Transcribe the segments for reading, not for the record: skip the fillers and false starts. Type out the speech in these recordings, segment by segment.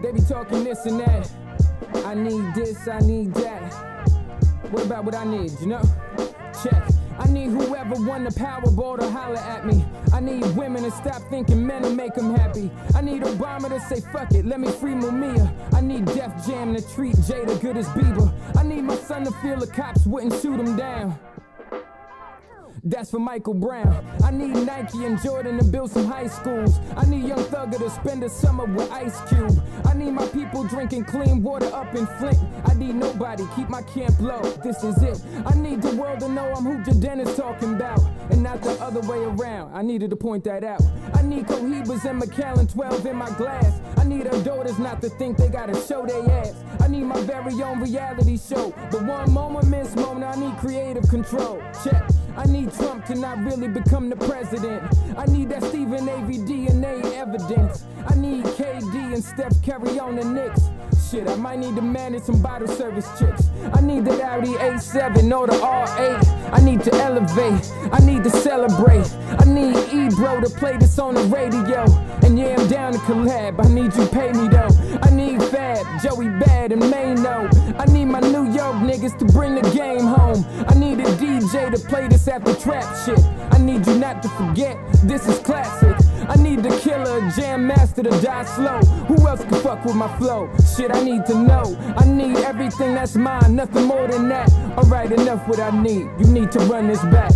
They be talking this and that. I need this, I need that. What about what I need, you know? Check. I need whoever won the Powerball to holler at me. I need women to stop thinking men will make them happy. I need Obama to say fuck it, let me free Mumia. I need Def Jam to treat Jada good as Bieber. I need my son to feel the cops wouldn't shoot him down. That's for Michael Brown. I need Nike and Jordan to build some high schools. I need Young Thugger to spend a summer with Ice Cube. I need my people drinking clean water up in Flint. I need nobody, keep my camp low, this is it. I need the world to know I'm who Jaden is talking about, and not the other way around. I needed to point that out. I need Cohibas and Macallan 12 in my glass. I need our daughters not to think they gotta show their ass. I need my very own reality show. The one moment, miss moment, I need creative control. Check. I need Trump to not really become the president. I need that Stephen A.V. DNA evidence. I need KD and Steph Curry on the Knicks. Shit, I might need to manage some bottle service chicks. I need that Audi A7 or the R8. I need to elevate. I need to celebrate. I need Ebro to play this on the radio. And yeah, I'm down to collab. I need you pay me though. I need Fab, Joey Bad, and Mano. I need my New York niggas to bring the game home. I need a DJ to play this after trap shit. I need you not to forget, this is classic. I need the killer, jam master to die slow. Who else can fuck with my flow? Shit, I need to know. I need everything that's mine, nothing more than that. Alright, enough what I need. You need to run this back.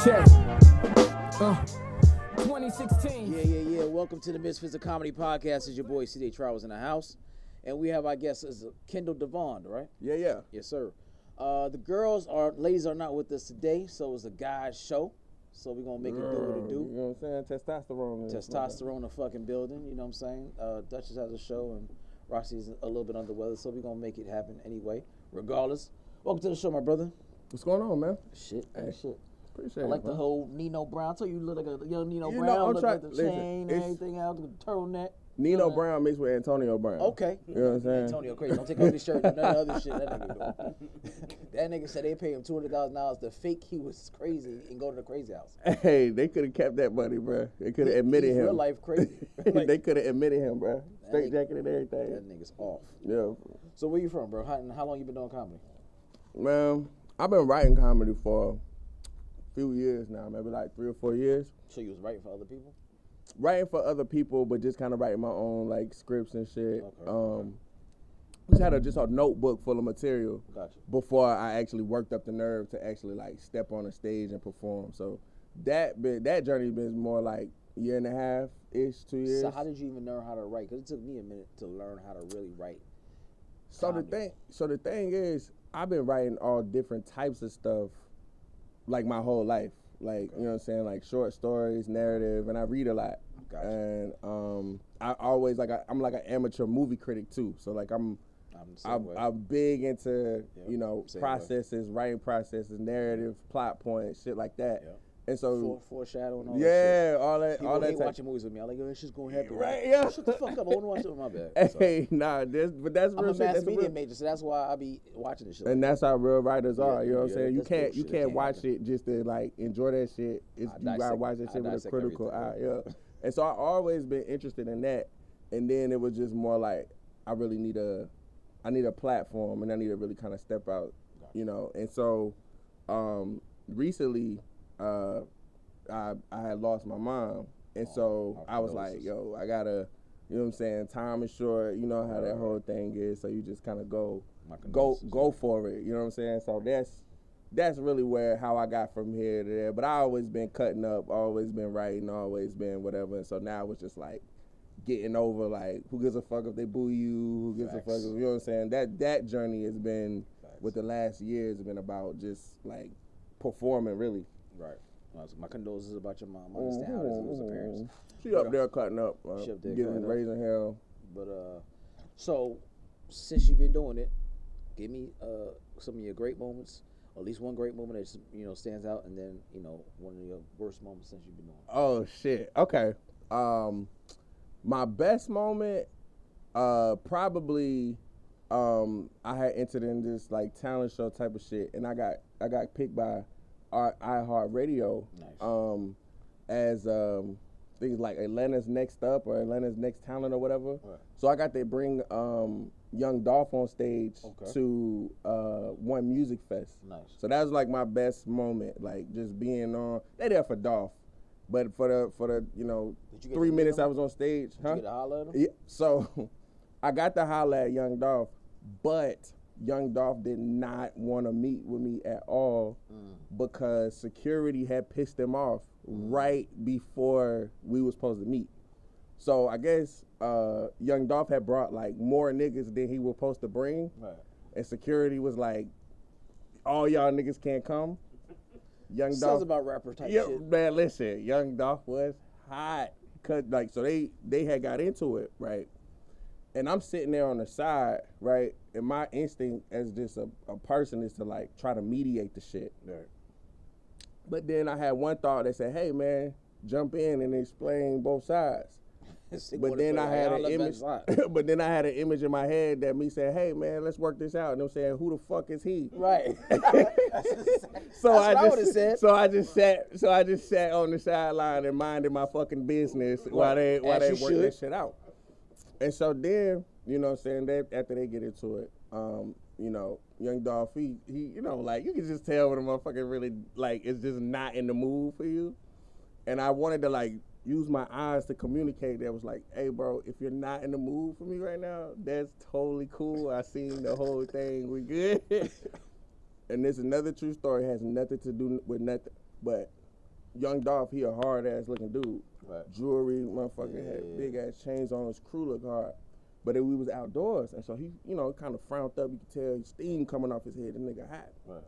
Check. 2016. Yeah. Welcome to the Misfits of Comedy Podcast. It's your boy C.J. Travels in the house. And we have, I guess, is Kendall Devon, right? Yeah. Yes, sir. The ladies are not with us today, so it's a guy's show. So we're going to make it do what it do. You know what I'm saying? Testosterone. Testosterone the fucking building, you know what I'm saying? Duchess has a show, and Roxy's a little bit under the weather, so we're going to make it happen anyway, regardless. Welcome to the show, my brother. What's going on, man? Shit. Appreciate I like it, the man. whole Nino Brown. I told you you look like a young Nino You Brown. know, I'm look trying- like the listen, chain and it's- everything else, the turtleneck. Nino Brown mixed with Antonio Brown. Okay. You know what I'm saying? Antonio crazy. Don't take off his shirt and none of the other shit that nigga doing. That nigga said they paid him $200,000 to fake he was crazy and go to the crazy house. Hey, they could have kept that money, bro. They could have admitted him. Real life crazy. Like, they could have admitted him, bro. Straight jacket and everything. that nigga's off. Yeah. So where you from, bro? How long you been doing comedy? Man, I've been writing comedy for a few years now, maybe like 3 or 4 years. So you was writing for other people? Writing for other people, but just kind of writing my own like scripts and shit. Okay. Just had a notebook full of material Gotcha. before I actually worked up the nerve to actually like step on a stage and perform. So that journey been more like a year and a half ish, 2 years. So how did you even learn how to write? Because it took me a minute to learn how to really write. So the thing is, I've been writing all different types of stuff like my whole life. Like, you know what I'm saying, like short stories, narrative, and I read a lot. Gotcha. And I always I'm like an amateur movie critic too. So like I'm big into processes, writing processes, narrative, plot points, shit like that. Yeah. And so foreshadowing all that shit. all that, People all that. hate watching movies with me. I'm like, it's just gonna happen. Right? Yeah. Shut the fuck up. I want to watch it with my bad. Hey, nah, but that's I'm real a shit. mass That's media real. major, so that's why I be watching this shit. And that's how real writers are. You know what I'm yeah, saying? You that's can't bullshit. can't It watch can't it just to like enjoy that shit. You gotta watch that shit with a critical eye. Yeah. And so I always been interested in that. And then it was just more like I need a platform and I need to really kind of step out, you know. And so recently I had lost my mom. And so I was like, yo, I gotta, you know what I'm saying, time is short, you know how that whole thing is, so you just kind of go for it, you know what I'm saying? So that's really how I got from here to there. But I always been cutting up, always been writing, always been whatever. And so now it's just like getting over like who gives a fuck if they boo you, who gives a fuck if, you know what I'm saying? That journey has been with the last years has been about just like performing really. Right. My condolences about your mom. I understand how this was appearance. She up there cutting up, raising hell. But so since you've been doing it, give me some of your great moments, or at least one great moment that stands out, and then one of your worst moments since you've been doing it. Oh shit. Okay. My best moment, probably, I had entered in this like talent show type of shit, and I got picked by iHeartRadio. Nice. As things like Atlanta's Next Up or Atlanta's Next Talent or whatever. Right. So I got to bring Young Dolph on stage to one music fest. Nice. So that was like my best moment, like just being on. They there for Dolph, but for the 3 minutes I was on stage. Did you get to holler at him? Yeah. So I got to holler at Young Dolph, but Young Dolph did not want to meet with me at all because security had pissed him off right before we were supposed to meet. So I guess Young Dolph had brought like more niggas than he was supposed to bring, right. And security was like, all y'all niggas can't come. Young Dolph. Sounds about rapper type shit. Man, listen, Young Dolph was hot. So they had got into it, right? And I'm sitting there on the side, right? And my instinct as just a person is to like try to mediate the shit. Right. But then I had one thought that said, hey man, jump in and explain both sides. But then I had an image. But then I had an image in my head that me saying, "Hey man, let's work this out." And I'm saying, "Who the fuck is he?" Right. So I just sat on the sideline and minded my fucking business while they work that shit out. And so then, you know what I'm saying, after they get into it, Young Dolph, he like you can just tell when a motherfucker really like is just not in the mood for you. And I wanted to like use my eyes to communicate that was like, hey bro, if you're not in the mood for me right now, that's totally cool. I seen the whole thing, we good. And this another true story, has nothing to do with nothing. But Young Dolph, he a hard ass looking dude. Right. Jewelry, motherfucker had big ass chains on, his crew looked hard. But we was outdoors, and so he, kind of frowned up. You could tell steam coming off his head. The nigga hot. Right.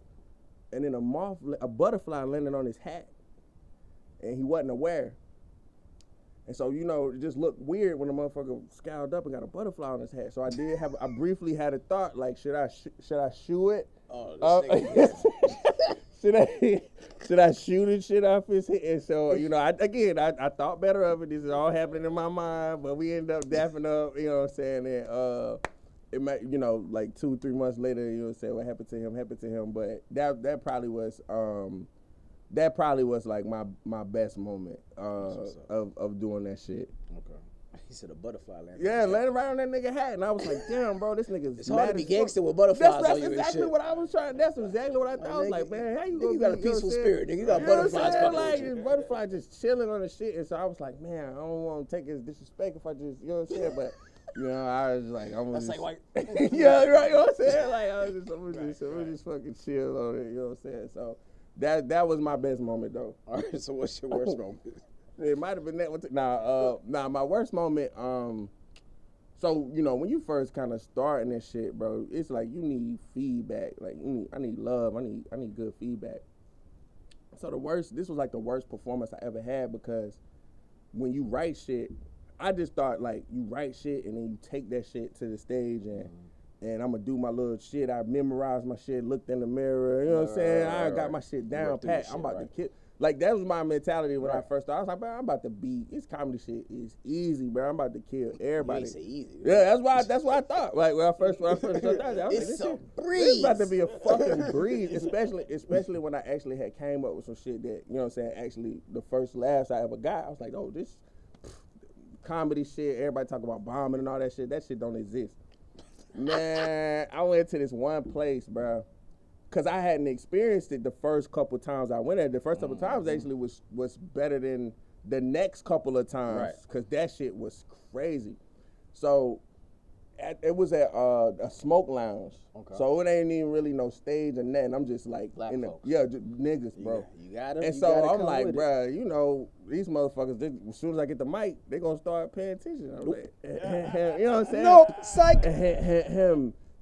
And then a butterfly landed on his hat, and he wasn't aware. And so, it just looked weird when the motherfucker scowled up and got a butterfly on his hat. So I briefly had a thought, like, should I shoe it? Oh, this nigga. Should I shoot and shit off his head? And so, I thought better of it. This is all happening in my mind, but we ended up dapping up, you know what I'm saying? And it might, like 2-3 months later, you know what I'm saying, what happened to him. But that probably was like my best moment of doing that shit. Okay. He said a butterfly landed. Yeah, landed right on that nigga hat, and I was like, damn, bro, this nigga's it's hard to be gangster with butterflies on you and shit. That's exactly what I was trying. That's exactly what I thought. I was like, man, how you got a peaceful spirit, nigga. You got butterflies fucking with you. Like butterfly just chilling on the shit, and so I was like, man, I don't want to take his disrespect if I just, you know what I'm saying, but. I was like, that's like white. Yeah, right. You know what I'm saying? Like, I'm just fucking chill on it. You know what I'm saying? So that was my best moment, though. All right. So what's your worst moment? It might have been that one. My worst moment. So when you first kind of starting this shit, bro, it's like you need feedback. Like I need love. I need good feedback. So this was like the worst performance I ever had because when you write shit. I just thought like you write shit and then you take that shit to the stage and I'm gonna do my little shit. I memorized my shit, looked in the mirror, you know what I'm saying? I got my shit down pat. I'm about to kill. Like that was my mentality when I first started. I was like, bro, I'm about to be. This comedy shit is easy, bro. I'm about to kill everybody. It's easy. Yeah, that's why I thought. Like when I first started, I was it's like, a breeze. This is about to be a fucking breeze. Especially when I actually had came up with some shit that you know what I'm saying. Actually, the first laughs I ever got, I was like, oh, this. Comedy shit, everybody talk about bombing and all that shit don't exist. Man, I went to this one place, bro, because I hadn't experienced it the first couple times I went there. The first couple times actually was better than the next couple of times, because that shit was crazy. So it was at a smoke lounge, so it ain't even really no stage or nothing. I'm just like, black folks. Just niggas, bro. You got them. And so I'm like, bro, these motherfuckers, as soon as I get the mic, they gonna start paying attention. I'm like, you know what I'm saying? Nope, psych.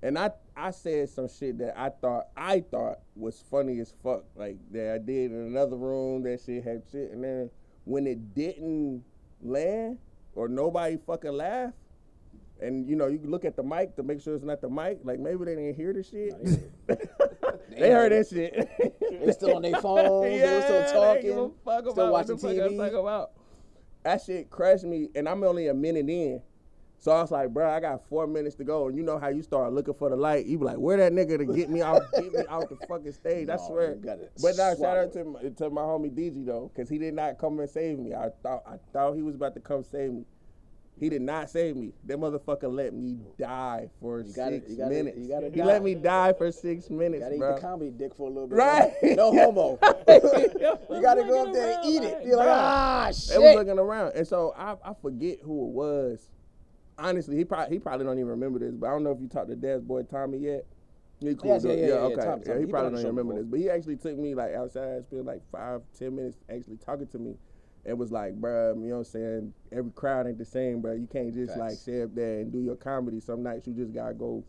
And I said some shit that I thought was funny as fuck, like that I did in another room. That shit had shit, and then when it didn't land or nobody fucking laughed. And, you can look at the mic to make sure it's not the mic. Like, maybe they didn't hear the shit. They heard that shit. They still on their phones. They were still talking. Still watching TV. That shit crushed me. And I'm only a minute in. So I was like, bro, I got 4 minutes to go. And you know how you start looking for the light. You be like, where that nigga to get me off the fucking stage? I swear. But now shout out to my homie DG though, because he did not come and save me. I thought he was about to come save me. He did not save me. That motherfucker let me die for 6 minutes. He let me die for 6 minutes, bro. You gotta eat the comedy dick for a little bit. Right. No homo. You gotta go up there and eat it. You're like, shit. They was looking around. And so I forget who it was. Honestly, he probably don't even remember this, but I don't know if you talked to Dad's boy Tommy yet. He cool. Yeah, okay. Tommy. Yeah, he probably don't even remember this, but he actually took me like outside, spent like 5-10 minutes actually talking to me. It was like, bro, you know what I'm saying? Every crowd ain't the same, bro. You can't just like sit up there and do your comedy. Some nights you just gotta go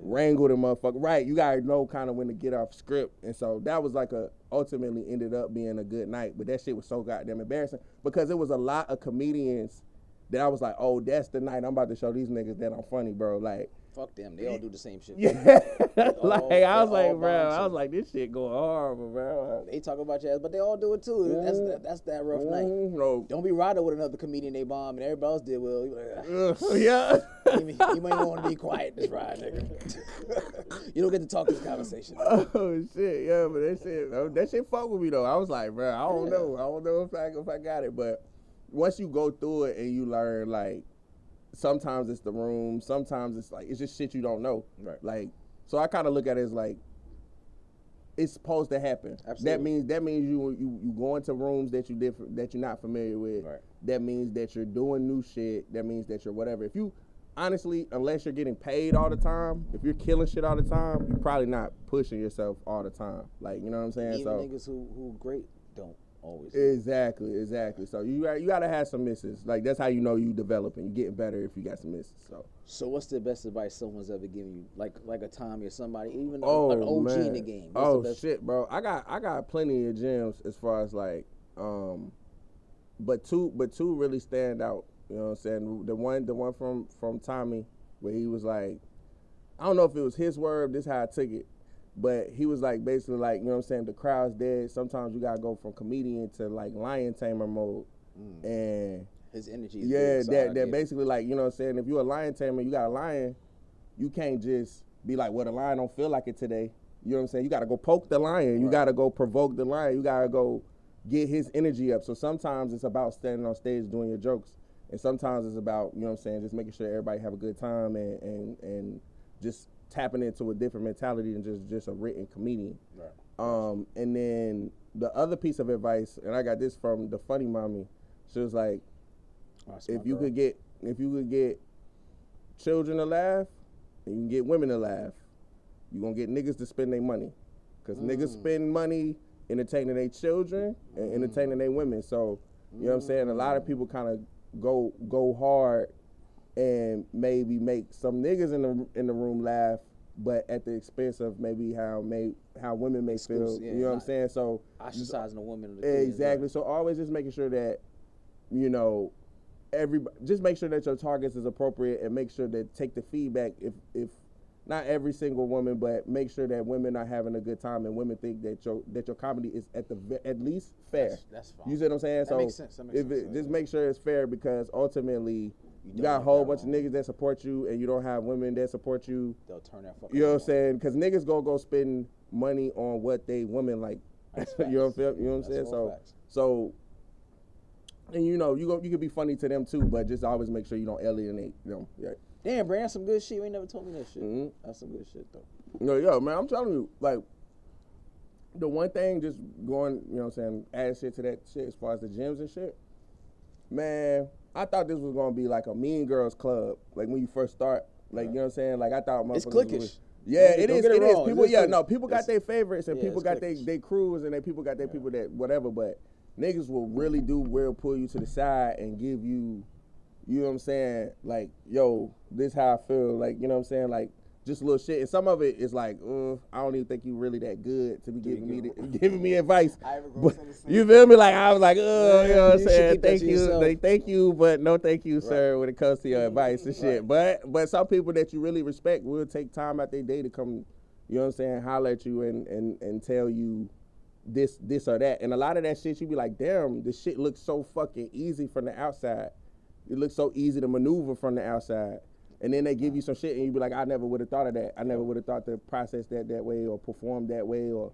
wrangle the motherfucker. Right, you gotta know kind of when to get off script. And so that was like ultimately ended up being a good night. But that shit was so goddamn embarrassing because it was a lot of comedians that I was like, oh, that's the night I'm about to show these niggas that I'm funny, bro. Like, fuck them. They all do the same shit. Yeah. I was like, bro, this shit going horrible, bro. They talk about your ass, but they all do it too. That's that rough night. No. Don't be riding with another comedian they bomb and everybody else did well. You like, yeah. You might want to be quiet this ride, nigga. You don't get to talk this conversation. Oh shit, yeah, but that shit fuck with me though. I was like, bro, I don't know if I got it, but once you go through it and you learn, like, sometimes it's the room, sometimes it's like, it's just shit you don't know. Right. Like, so I kind of look at it as like, it's supposed to happen. Absolutely. That means you go into rooms that you're not familiar with. Right. That means that you're doing new shit. That means that you're whatever. If you, honestly, unless you're getting paid all the time, if you're killing shit all the time, you're probably not pushing yourself all the time. Like, you know what I'm saying? Even niggas who great don't always. Exactly. So you gotta have some misses. Like, that's how you know you developing. You getting better if you got some misses. So what's the best advice someone's ever given you? Like a Tommy or somebody, even an OG in the game. Shit, bro. I got plenty of gems as far as like, but two really stand out. You know what I'm saying? The one from Tommy, where he was like, I don't know if it was his word, this is how I took it. But he was like, basically like, you know what I'm saying, the crowd's dead. Sometimes you gotta go from comedian to like lion tamer mode. And his energy is that basically like, you know what I'm saying, if you're a lion tamer, you got a lion, you can't just be like, well, the lion don't feel like it today. You know what I'm saying? You gotta go poke the lion. You gotta go provoke the lion. You gotta go get his energy up. So sometimes it's about standing on stage doing your jokes. And sometimes it's about, you know what I'm saying, just making sure everybody have a good time and just tapping into a different mentality than just a written comedian. Right. And then the other piece of advice, and I got this from the funny mommy, she was like, if you could get children to laugh, and you can get women to laugh, you gonna get niggas to spend their money. Cause niggas spend money entertaining their children and entertaining their women. So, you know what I'm saying? A lot of people kind of go hard and maybe make some niggas in the room laugh, but at the expense of maybe how women may feel. You know what I'm saying? So ostracizing a woman. Exactly. So always just making sure that, you know, just make sure that your targets is appropriate and make sure that take the feedback if not every single woman, but make sure that women are having a good time and women think that your comedy is at least fair. That's fine. You see what I'm saying? That makes sense. Just make sure it's fair, because ultimately you got a whole bunch of niggas that support you and you don't have women that support you. They'll turn that fucking. You know what I'm saying? Because niggas go spend money on what they women like. You know what I'm saying? So. And you know, you can be funny to them too, but just always make sure you don't alienate them. Yeah. Damn, Brand, that's some good shit. You ain't never told me that shit. Mm-hmm. That's some good shit though. No, yo, man, I'm telling you, like, the one thing, just going, you know what I'm saying, add shit to that shit as far as the gyms and shit, man, I thought this was gonna be like a Mean Girls club, like when you first start, like, you know what I'm saying, like I thought motherfuckers. It's cliquish. Yeah, it is. People got their favorites and people got their crews and people got their people that whatever, but niggas will pull you to the side and give you, you know what I'm saying, like, yo, this how I feel, like, you know what I'm saying, like, just little shit. And some of it is like, I don't even think you really that good to be giving me advice. But, you feel me? Like, I was like, you know what I'm saying, thank you, but no thank you, sir, when it comes to your advice and shit. But some people that you really respect will take time out their day to come, you know what I'm saying, holler at you and tell you this or that. And a lot of that shit, you be like, damn, this shit looks so fucking easy from the outside. It looks so easy to maneuver from the outside. And then they give you some shit and you be like, I never would have thought of that. I never would have thought to process that way or perform that way or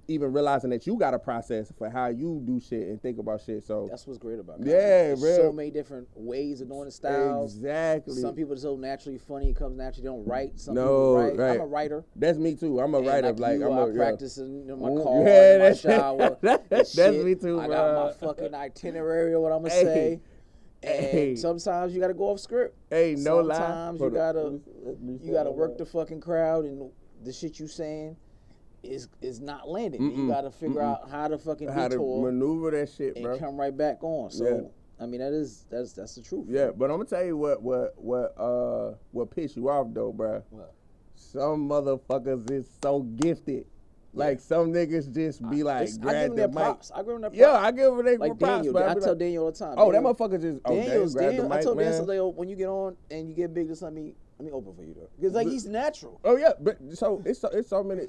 even realizing that you got a process for how you do shit and think about shit. So that's what's great about it. Yeah, There's so many different ways of doing the styles. Exactly. Some people are so naturally funny, it comes naturally, they don't write. Some people write. Right. I'm a writer. That's me too. I'm a writer. I practice in my car, in my shower. That's me too, I got my fucking itinerary of what I'm going to say. And sometimes you got to go off script. No lie. Sometimes you gotta work the fucking crowd and the shit you saying is not landing. You got to figure out how to fucking how detour, to maneuver that shit, bro, and come right back on. So I mean that's the truth. Yeah, but I'm gonna tell you what piss you off though, bro. What? Some motherfuckers is so gifted. Like some niggas just be like, I give them their props. I give them their props. Yeah, I give them their like props. Daniel, But I tell Daniel all the time. Oh, that motherfucker just Daniel. I told Daniel when you get on and you get big, just let me open for you though, because like he's natural. Oh yeah, but so it's so many.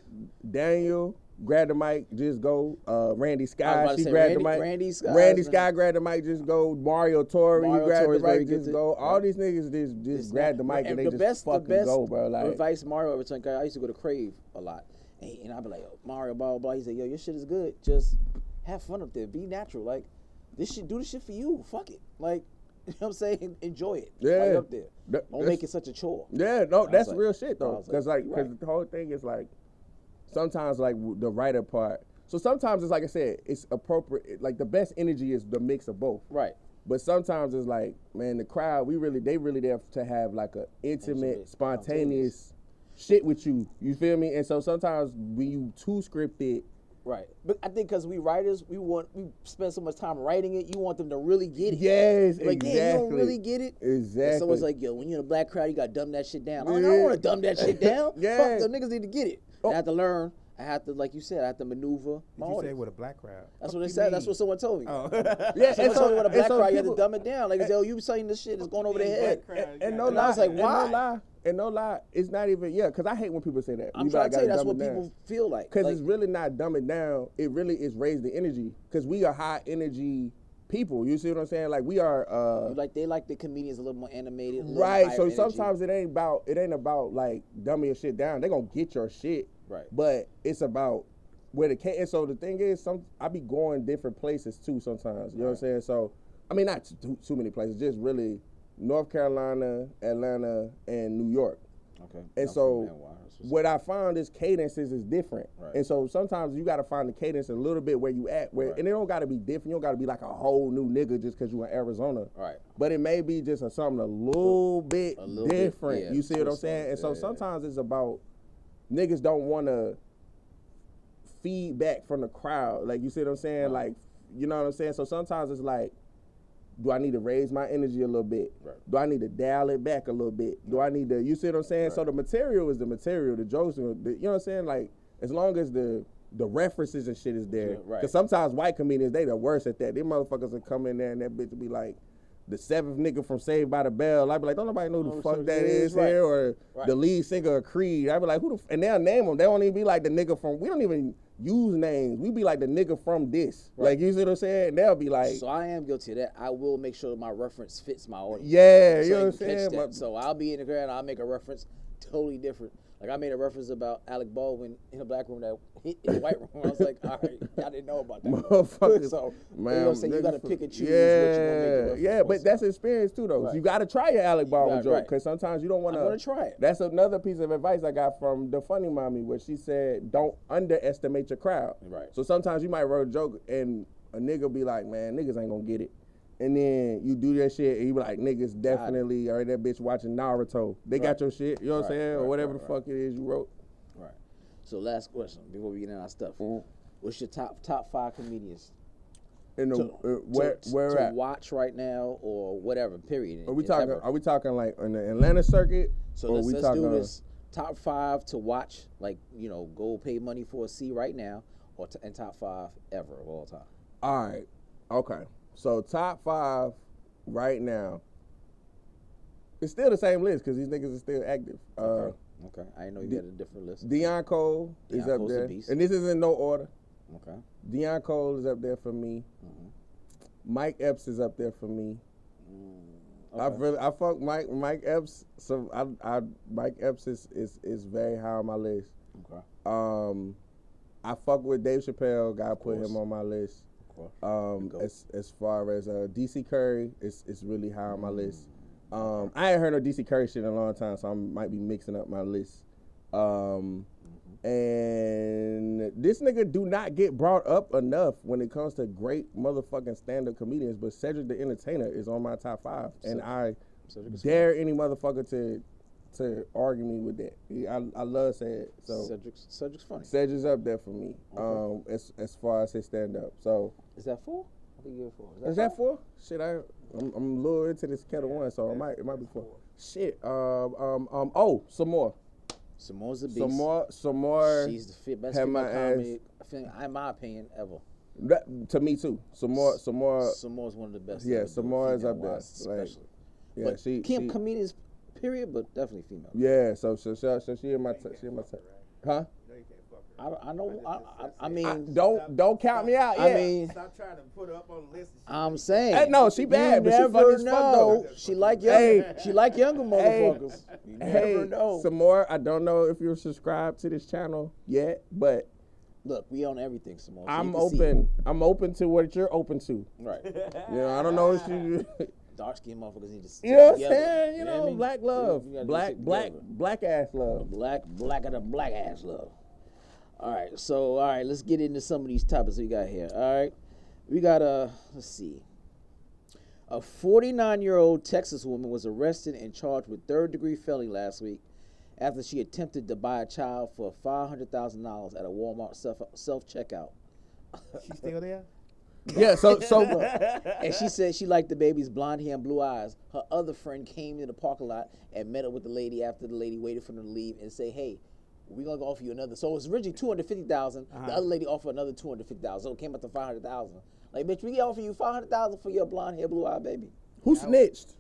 Daniel grab the mic, just go. Randy Sky, she grabbed the mic. Randy Sky grabbed the mic, just go. Mario Torre, he grabbed the mic, just go. All these niggas just grab the mic and they just fucking go, bro. Like advice Mario ever took. I used to go to Crave a lot. And I'd be like, yo, Mario, blah, blah, blah. He said, yo, your shit is good. Just have fun up there. Be natural. Like, do this shit for you. Fuck it. Like, you know what I'm saying? Enjoy it. Yeah. Right up there. Don't make it such a chore. Yeah, no, that's real shit, though. Because the whole thing is, like, sometimes, like, the writer part. So sometimes it's, like I said, it's appropriate. Like, the best energy is the mix of both. Right. But sometimes it's like, man, the crowd, they really there to have, like, a intimate, spontaneous shit with you. You feel me? And so sometimes when you too scripted. Right. But I think because we writers, we spend so much time writing it, you want them to really get it. Yes, like, exactly. Yeah, you don't really get it. Exactly. And someone's like, yo, when you're in a black crowd, you got to dumb that shit down. I'm like, I don't want to dumb that shit down. Fuck, the niggas need to get it. I have to learn. I have to, like you said, I have to maneuver my audience. Did you say with a black crowd? That's what they said. That's what someone told me. Oh. Yeah, someone told me with a black crowd, you have to dumb it down. Like, yo, you saying this shit is going over their head. And no lie. I was like, why? And no lie, it's not even, because I hate when people say that. I'm trying to tell you, that's what people feel like. Because it's really not dumbing down. It really is raise the energy. Because we are high energy people. You see what I'm saying? Like, we are. They like the comedians a little more animated. Right. So sometimes it ain't about like dumbing your shit down. They gonna get your shit. Right. But it's about where the and so the thing is, I be going different places too sometimes. You know what I'm saying? So I mean, not too many places. Just really North Carolina, Atlanta, and New York. Okay. And so what I found is cadences is different. Right. And so sometimes you got to find the cadence a little bit where you at. And it don't got to be different. You don't got to be like a whole new nigga just because you in Arizona. Right. But it may be just something a little bit different. Yeah, you see what I'm saying? And so sometimes it's about niggas don't want to feedback from the crowd. Like, you see what I'm saying? Like, you know what I'm saying? So sometimes it's like, do I need to raise my energy a little bit? Right. Do I need to dial it back a little bit? Do I need to, you see what I'm saying? Right. So the material is the material, the jokes, you know what I'm saying? Like, as long as the references and shit is there. Right. Because sometimes white comedians, they the worst at that. Them motherfuckers will come in there and that bitch will be like, the seventh nigga from Saved by the Bell. I'd be like, don't nobody know who the fuck that is here, or the lead singer of Creed. I'd be like, and they'll name them. They don't even be like the nigga from, we don't even use names. We be like the nigga from this. Right. Like, you see what I'm saying? And they'll be like. So I am guilty of that. I will make sure my reference fits my audience. Yeah, you know what I'm saying? So I'll be in the crowd and I'll make a reference totally different. Like, I made a reference about Alec Baldwin in a black room that hit in the white room. I was like, all right, I didn't know about that. Motherfuckers. So, man, you know what I'm saying? You got to pick and choose what you want to make a reference. Yeah, but that's experience too, though. Right. You got to try your Alec Baldwin joke, because sometimes you don't want to. I want to try it. That's another piece of advice I got from the funny mommy, where she said, don't underestimate your crowd. Right. So sometimes you might write a joke and a nigga be like, man, niggas ain't going to get it. And then you do that shit, and you be like, niggas definitely are that bitch watching Naruto. They got your shit, you know what I'm saying? Or whatever the fuck it is you wrote. Right. So last question before we get in our stuff. What's your top 5 comedians to watch right now, or whatever, period? Are we talking like on the Atlanta circuit? So let's do this. Top 5 to watch, like, you know, go pay money for a seat right now, and top 5 ever of all time. All right. Okay. So top 5 right now. It's still the same list because these niggas are still active. Okay. I know you got a different list. Deion Cole is up there. And this is in no order. Okay. Deion Cole is up there for me. Mike Epps is up there for me. Okay. I fuck Mike Epps. So Mike Epps is very high on my list. Okay. I fuck with Dave Chappelle. Gotta put him on my list. As far as DC Curry, it's really high on my list. I ain't heard no DC Curry shit in a long time, so I might be mixing up my list. And this nigga do not get brought up enough when it comes to great motherfucking stand-up comedians, but Cedric the Entertainer is on my top 5, and I dare any motherfucker to argue me with that. I love Cedric. So Cedric's funny. Cedric's up there for me. Okay. As far as his stand-up. So is that 4? I think you're 4. Is that 4? Shit, I'm a little into this Kettle One, so it might be 4. Shit. Some more. Samoa's a beast. Some more. She's the best female comic, in my opinion, ever. To me too. Some more. Samoa's one of the best. Yeah, Samoa is up there, especially. Yeah, but she comedians, period, but definitely female. Yeah, so she in my huh? I mean, don't count me out. Yeah. I mean, stop trying to put her up on the list. I'm saying, hey, no, she bad, but she funny as fuck though. She like younger motherfuckers. You never know. Some more. I don't know if you're subscribed to this channel yet, but look, we on everything, some more. So I'm open. I'm open to what you're open to. Right. I don't know if you. Dark skinned motherfuckers need to. You know what I'm saying? You know, black love, black ass love, black ass love. All right, let's get into some of these topics we got here. All right, we got let's see. A 49-year-old Texas woman was arrested and charged with third-degree felony last week after she attempted to buy a child for $500,000 at a Walmart self-checkout. She still there? Yeah, so and she said she liked the baby's blonde hair and blue eyes. Her other friend came to the parking lot and met up with the lady after the lady waited for them to leave and say, "Hey, we're gonna offer you another." So it was originally $250,000. The other lady offered another $250,000. So it came up to $500,000. Like, bitch, we can offer you $500,000 for your blonde hair, blue eye baby. Who snitched?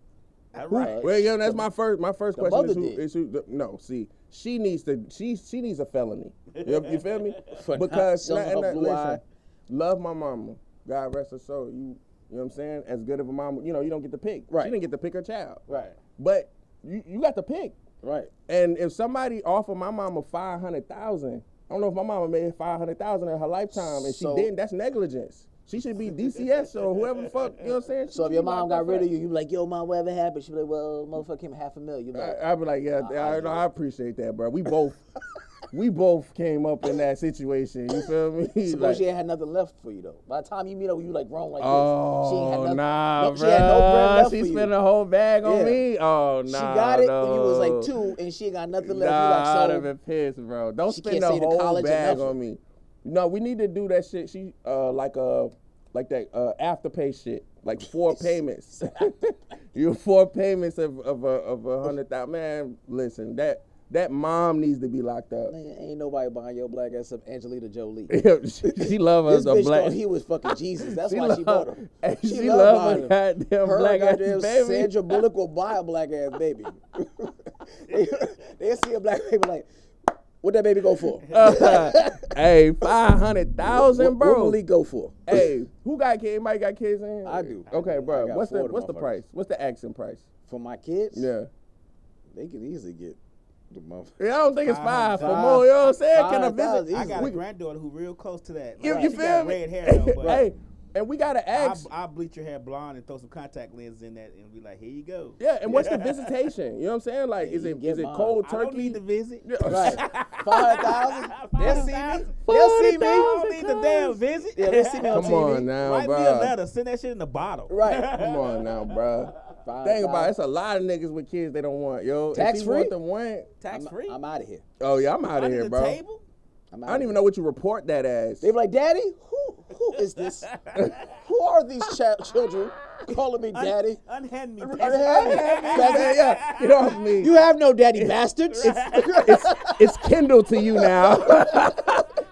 Right. Well, yeah, that's my first question. Is who? No, see, she needs a felony. You feel me? Because love my mama. God rest her soul. You know what I'm saying? As good of a mama, you don't get to pick. Right. She didn't get to pick her child. Right. But you got to pick. Right. And if somebody offered my mama $500,000, I don't know if my mama made $500,000 in her lifetime, and she didn't. That's negligence. She should be DCS or whoever the fuck. You know what I'm saying? So if your mom got rid of you, you be like, "Yo, mom, whatever happened?" She be like, "Well, motherfucker came $500,000." You like, I'd be like, "Yeah, I appreciate that, bro. We both came up in that situation. You feel me?" Suppose she ain't had nothing left for you though. By the time you meet up, you like grown like this. She ain't had nothing. Nah, she had no bread left she for you. spent a whole bag on me. Oh nah, she got it when you was like 2, and she ain't got nothing left. Nah, you like, so I'd have been pissed, bro. Don't spend the whole bag on me. No, we need to do that shit. She like that afterpay shit, like 4 payments. You 4 payments of $100,000. Man, listen, that mom needs to be locked up. Man, ain't nobody buying your black ass up, Angelina Jolie. She love us. This bitch thought he was fucking Jesus. That's why she bought him. She love her goddamn black ass baby. Sandra Bullock will buy a black ass baby. they see a black baby like, what that baby go for? Hey, $500,000, bro. What will he go for? Hey, who got kids? Anybody got kids in here? I do. Okay, bro. What's the price? What's the accent price? For my kids? Yeah. They could easily get the month. Yeah, I don't think it's 5 for more. You know what I'm saying? Can I visit? I got a granddaughter who real close to that. You feel me? Red hair though, but hey, and we gotta ask. I'll bleach your hair blonde and throw some contact lenses in that and be like, here you go. Yeah, and what's the visitation? You know what I'm saying? Like, is it cold turkey? I don't need to visit. Yeah. Right. 500,000. They'll see me. They'll see me. I don't need the damn visit. Yeah, they'll see me on TV. Come on now, Write bro. me a letter. Send that shit in the bottle. Right. Come on now, bro. Think about it. It's a lot of niggas with kids they don't want, yo. Tax free? Tax free? I'm out of here. Oh yeah, I'm out of here, bro. Table? I don't even know what you report that as. They be like, "Daddy, who is this? Who are these children calling me daddy?" Unhand me. Yeah, get off me. You have no daddy, bastards. It's Kindle to you now.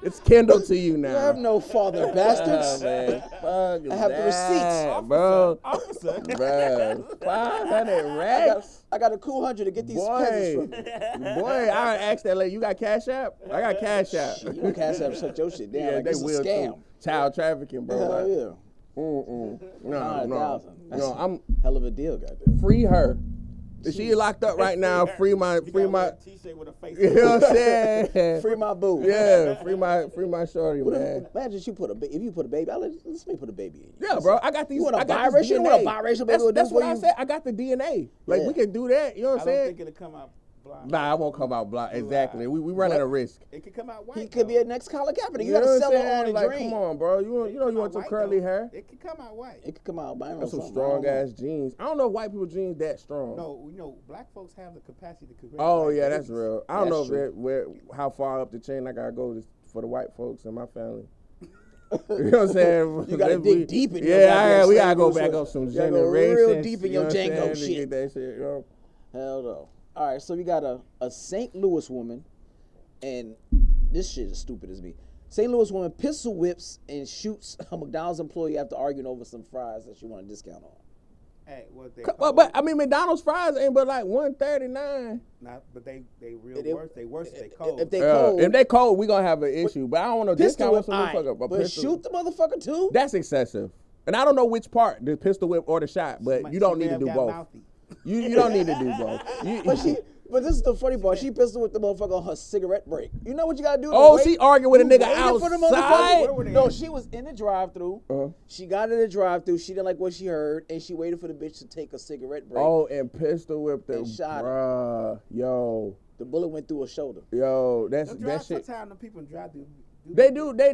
It's Kindle to you now. You have no father, bastards. Man. I have the receipts, bro. Officer. Bro, 500 racks. I got a cool 100 to get these peasants from me. Boy, I asked that lady, you got Cash App? I got Cash App. Shit, you Cash App shut your shit down. Yeah, like they it's will a scam. too. Child trafficking, bro. Hell yeah. No, I'm hell of a deal, goddamn. free her. She locked up right now. Free my T-shirt with a face. You know what I'm saying? Free my boo. Yeah, free my shorty, man. Imagine if you put a baby. Let's me put a baby in you. Yeah, bro. I got these. You want a I got biracial? You know what a biracial baby would do That's for what you? I said. I got the DNA. Like we can do that. You know what I'm saying? I don't think it'll come out blind. Nah, I won't come out blind. Exactly. We running a risk. It could come out white. He could be a next Colin Kaepernick. You know gotta what sell I'm it on saying? the Like, dream. come on, bro. You want some curly hair? It could come out white. It could come out. That's some strong ass jeans. I don't know if white people jeans that strong. No, black folks have the capacity to correct. Oh yeah, that's real. I don't know true. how far up the chain I gotta go for the white folks in my family. You know what I'm saying? You gotta dig deep in your we gotta go back up some generations. Real deep in your you know Django shit. Get that shit, you know? Hell no. All right, so we got a St. Louis woman, and this shit is stupid as me. St. Louis woman pistol whips and shoots a McDonald's employee after arguing over some fries that she want a discount on. Hey, but I mean, McDonald's fries ain't but like $1.39. But they worse. They worse if they cold. If they cold, we gonna have an issue. But I don't know discount with some motherfucker. But shoot the motherfucker too. That's excessive. And I don't know which part, the pistol whip or the shot. But you don't need to do both. You don't need to do both. But this is the funny part. She pistol with the motherfucker on her cigarette break. You know what you gotta do? She arguing with a nigga outside? No, she was in the drive-thru. She got in the drive-thru. She didn't like what she heard, and she waited for the bitch to take a cigarette break. Oh, and pistol whipped the shot her. Yo. The bullet went through her shoulder. Yo, that shit. Sometimes the people in drive-thru. They do. They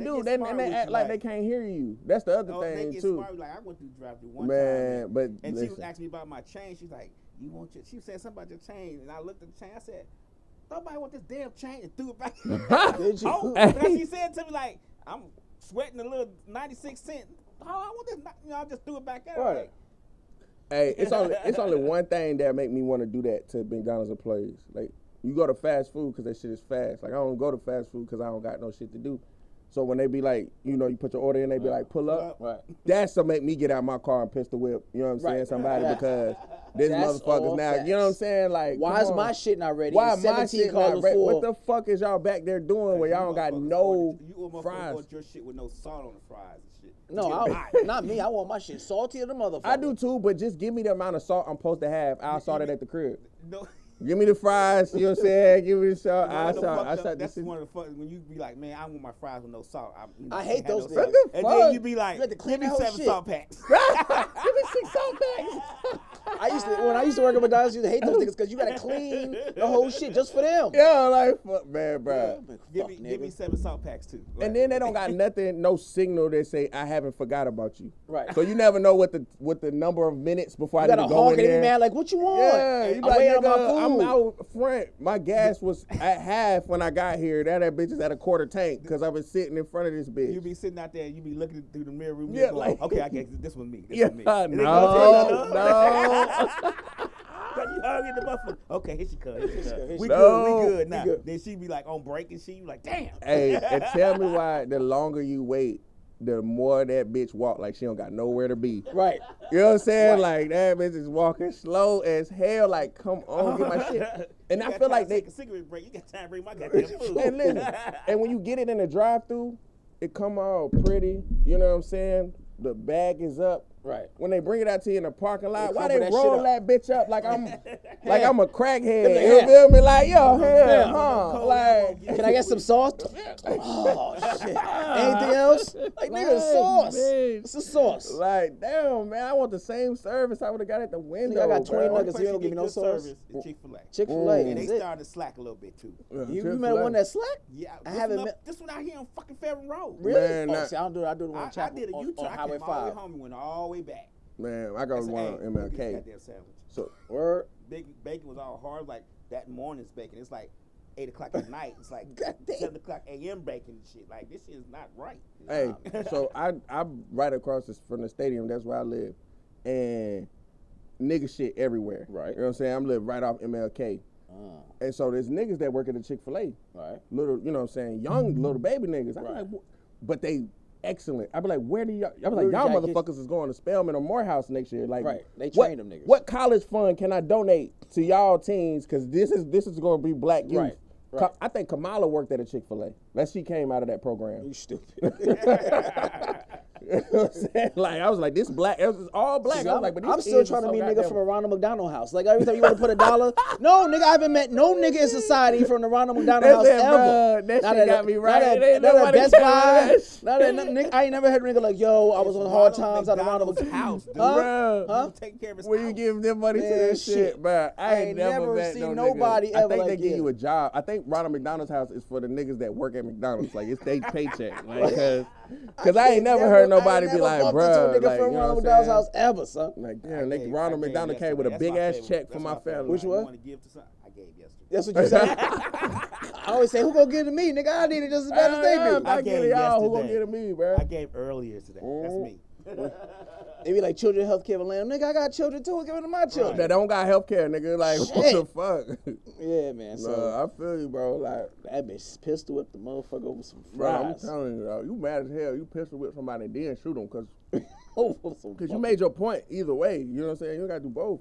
act like they can't hear you. That's the other thing they get too. Smart, like I went through drive-thru one time, but and she was asking me about my chain. She's like, "You want your?" She was saying something about your chain, and I looked at the chain. I said, "Nobody want this damn chain," and threw it back. Did you? Because she said to me like, "I'm sweating a little 96 cent. Oh, I want this." I just threw it back at her. Right. Like, hey, it's only one thing that make me want to do that to McDonald's employees. Like, you go to fast food because that shit is fast. Like, I don't go to fast food because I don't got no shit to do. So when they be like, you put your order in, they be like, pull up. Right. That's to make me get out my car and pistol whip. You know what I'm saying? Somebody because this motherfuckers now. Facts. You know what I'm saying? Like, why is my shit not ready? Why my shit not ready? What the fuck is y'all back there doing where y'all don't got no fries? You want your shit with no salt on the fries and shit. No, not me. I want my shit salty as the motherfucker. I do too, but just give me the amount of salt I'm supposed to have. I'll salt it at the crib. No. Give me the fries, you know what I'm saying? Give me the salt. That's one of the fuck when you be like, man, I want my fries with no salt. I hate those things. And then you be like, give me 7 salt packs. Give me 6 salt packs. When I used to work at McDonald's, I used to hate those niggas because you gotta clean the whole shit just for them. Yeah, like fuck, man, bro. Give me 7 salt packs too. Right. And then they don't got nothing, no signal that say I haven't forgot about you. Right. So you never know what the number of minutes before I need to go in there. You gotta honk and be mad like, what you want? Yeah, you like, waiting on my food. I'm out front. My gas was at half when I got here. That bitch is at a quarter tank because I've been sitting in front of this bitch. You be sitting out there, you be looking through the mirror room. Yeah, going, like, okay, I guess this one me. No. You hungry the motherfucker. Okay, here she comes. We good now. Then she be like on break and she be like, damn. Hey, and tell me why the longer you wait, the more that bitch walk like she don't got nowhere to be. Right. You know what I'm saying? Right. Like that bitch is walking slow as hell. Like, come on, get my shit. And I feel like they take a cigarette break. You got time to bring my goddamn food. And listen, and when you get it in the drive-thru, it come out pretty. You know what I'm saying? The bag is up. Right. When they bring it out to you in the parking lot, why cover they that roll shit that bitch up like I'm a crackhead? You feel me? Like, yo, like, can I get some sauce? Oh shit. Anything else? Like, nigga, sauce. It's a sauce. Like, damn, man, I want the same service I would have got at the window. I got 20 bro. nuggets. You don't give me no sauce. Chick-fil-A. Chick-fil-A. And they started to slack a little bit too. You met one that slack? Yeah, I haven't met. This one out here on fucking Fairview Road. Really? Man, See, I don't do it. I do the one I did a U-turn. on Highway 5. All the way home and went all the way back. Man, I got one on MLK. So bacon was all hard like that morning's bacon. It's like 8 o'clock at night. It's like 7 o'clock a.m. bacon and shit. Like this is not right. Hey, so I'm right across from the stadium. That's where I live, and nigga shit everywhere. Right. You know what I'm saying? I'm live right off MLK. And so there's niggas that work at the Chick-fil-A. Right. Little, you know what I'm saying, young little baby niggas. I'm like, but they excellent. I be like, where do y'all? I be like, y'all motherfuckers is going to Spelman or Morehouse next year. Like, right. They train them niggas. What college fund can I donate to y'all teams? Because this is going to be black youth. Right. I think Kamala worked at a Chick-fil-A. She came out of that program. You stupid. You know what I'm saying? Like, I was like, this black, it was all black. I was like, but these I'm still trying to meet nigga from a Ronald McDonald house. Like, every time you want to put $1, no, nigga, I haven't met no nigga in society from the Ronald McDonald house ever. That shit got me right. Not Best Buy. Nigga, I ain't never heard a nigga like, yo, I was on hard times out of Ronald house, dude. Huh? Take care of his When you give them money to that shit, bro. I ain't never met seen nobody ever. I think like they give you a job. I think Ronald McDonald's house is for the niggas that work at McDonald's. Like, it's their paycheck. Like, cause I ain't never heard nobody be like, bruh. Nigga from Ronald McDonald's house ever, son. Like, damn, Ronald McDonald came with a big ass check for my family. Which one? I gave yesterday. That's what you said. I always say, who gonna give it to me, nigga? I need it just as bad as they do. I get it, y'all. Who gonna give it to me, bro? I gave earlier today. That's me. They be like, children health care, nigga, I got children too. Give it to my children. That don't got health care, nigga. Like, what the fuck? Yeah, man. So I feel you, bro. Like, that bitch pistol whipped the motherfucker over some fries. Bro, I'm telling you, you mad as hell. You pistol whip somebody and then shoot them because you made your point either way. You know what I'm saying? You gotta do both.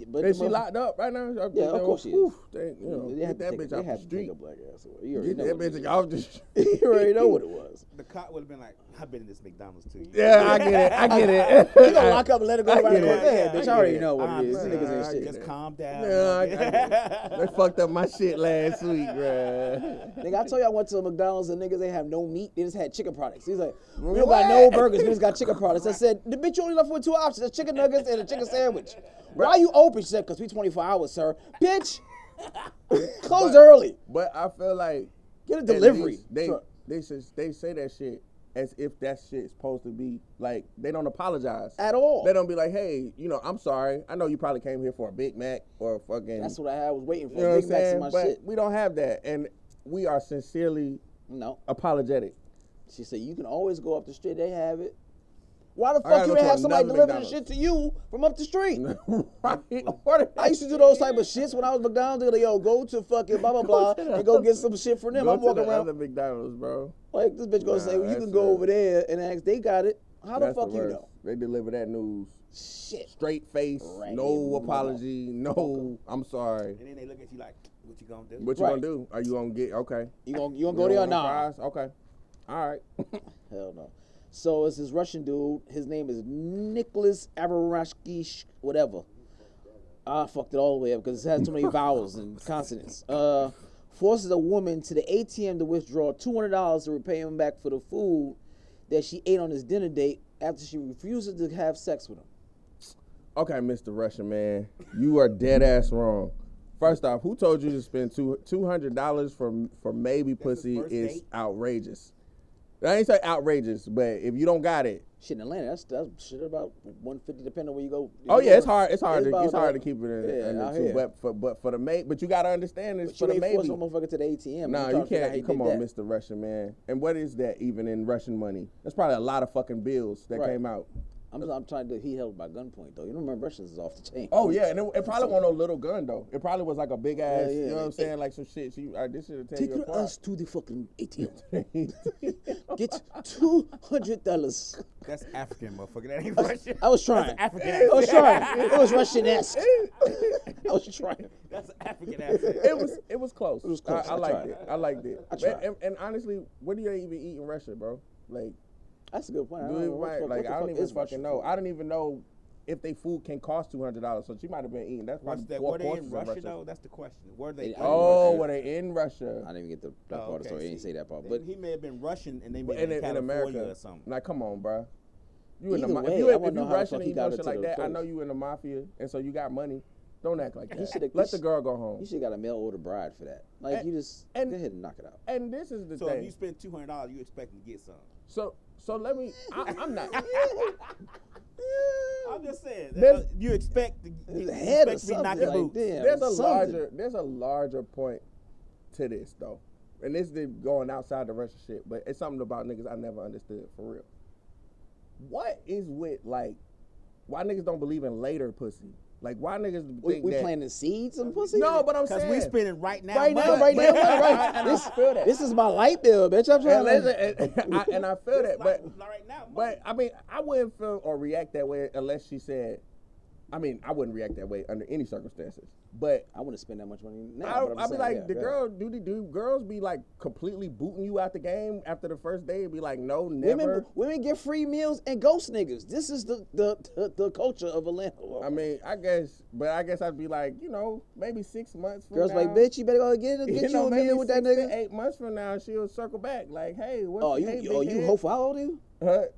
But is she locked up right now? Yeah, of course she is. Get that bitch off the street. Get that bitch off the street. You already know what it was. The cop would have been like, I've been in this McDonald's too. Yeah, I get it. You gonna lock up and let it go right there. Bitch, I already know what it is. These niggas ain't shit. Just calm down. Yeah, they fucked up my shit last week, bro. Nigga, I told you I went to a McDonald's and niggas, they have no meat. They just had chicken products. He's like, we don't got no burgers. We just got chicken products. I said, the bitch, you only left with 2 options. A chicken nuggets and a chicken sandwich. Why you open? She said, because we 24 hours, sir. Bitch, close early. But I feel like get a delivery. They say that shit as if that shit's supposed to be like, they don't apologize at all. They don't be like, hey, I'm sorry. I know you probably came here for a Big Mac or a fucking. That's what I was waiting for. You know Big Macs in my but shit. We don't have that, and we are sincerely apologetic. She said you can always go up the street. They have it. Why the fuck you didn't have somebody deliver the shit to you from up the street? Right. I used to do those type of shits when I was McDonald's. They're like, yo, go to fucking blah, blah, blah, and go get some shit from them. Go I'm walking to the around. other McDonald's, bro. Like, this bitch gonna say, well, you can go over there and ask, they got it. How the fuck you know? They deliver that news. Shit. Straight face, no apology, no, I'm sorry. And then they look at you like, what you gonna do? What you gonna do? Are you gonna get, okay. You gonna go there or not? Okay. All right. Hell no. So it's this Russian dude. His name is Nicholas Averashki, whatever. I fucked it all the way up because it has too many vowels and consonants. Forces a woman to the ATM to withdraw $200 to repay him back for the food that she ate on his dinner date after she refuses to have sex with him. Okay, Mr. Russian man, you are dead ass wrong. First off, who told you to spend $200 for maybe pussy is outrageous? I ain't say outrageous, but if you don't got it, shit in Atlanta, that's shit about $150 depending on where you go. It's hard to keep it in the two. But for the mate, but you gotta understand this for the maybe. Force no motherfucker to the ATM. Nah, you can't. Come on, Mr. Russian man. And what is that even in Russian money? That's probably a lot of fucking bills that came out. I'm trying to. He held by gunpoint though. You don't remember Russians is off the chain. Oh yeah, and it probably wasn't no little gun though. It probably was like a big ass. You know what I'm saying? Like some shit. This should have taken you apart. Take us to the fucking ATM. Get $200. That's African, motherfucker. That ain't Russian. I was trying. That's African. I was trying. It was Russian-esque. I was trying. That's African accent. It was close. It was close. I liked it. I tried. And honestly, what do you even eat in Russia, bro? Like. That's a good point. I don't even fucking know. I didn't even know if they food can cost $200. So she might have been eating. That's probably 4 portions in Russia though. That's the question. Were they? Were they in Russia? I didn't even get that part of the story. He didn't say that part. But he may have been Russian and they may have been in America or something. Like, come on, bro. You if you Russian and you know shit like that, I know you in the mafia, and so you got money. Don't act like that. Let the girl go home. You should have got a mail order bride for that. Like, you just go ahead and knock it out. And this is the thing. So if you spend $200, you expect to get some. So let me. I'm not. I'm just saying. You expect to be knocking boots. There's a larger point to this though, and this is going outside the Russian shit. But it's something about niggas I never understood for real. What is with like, why niggas don't believe in later pussy? Like, why niggas think we planting seeds and pussy? No, but I'm saying. Because we spending right now. Right now. This is my light bill, bitch. I'm trying to. And I feel that. But right now. But, I mean, I wouldn't feel or react that way unless she said, I mean, I wouldn't react that way under any circumstances. But I wouldn't spend that much money now. I'd be like, do girls be like completely booting you out the game after the first day? It'd be like, no, never. Women get free meals and ghost niggas. This is the culture of Atlanta. I mean, I guess I'd be like, maybe 6 months from girls now. Like, bitch, you better go get you a meal with that nigga. 8 months from now, she'll circle back. Like, hey, what's you hopeful? How old are you?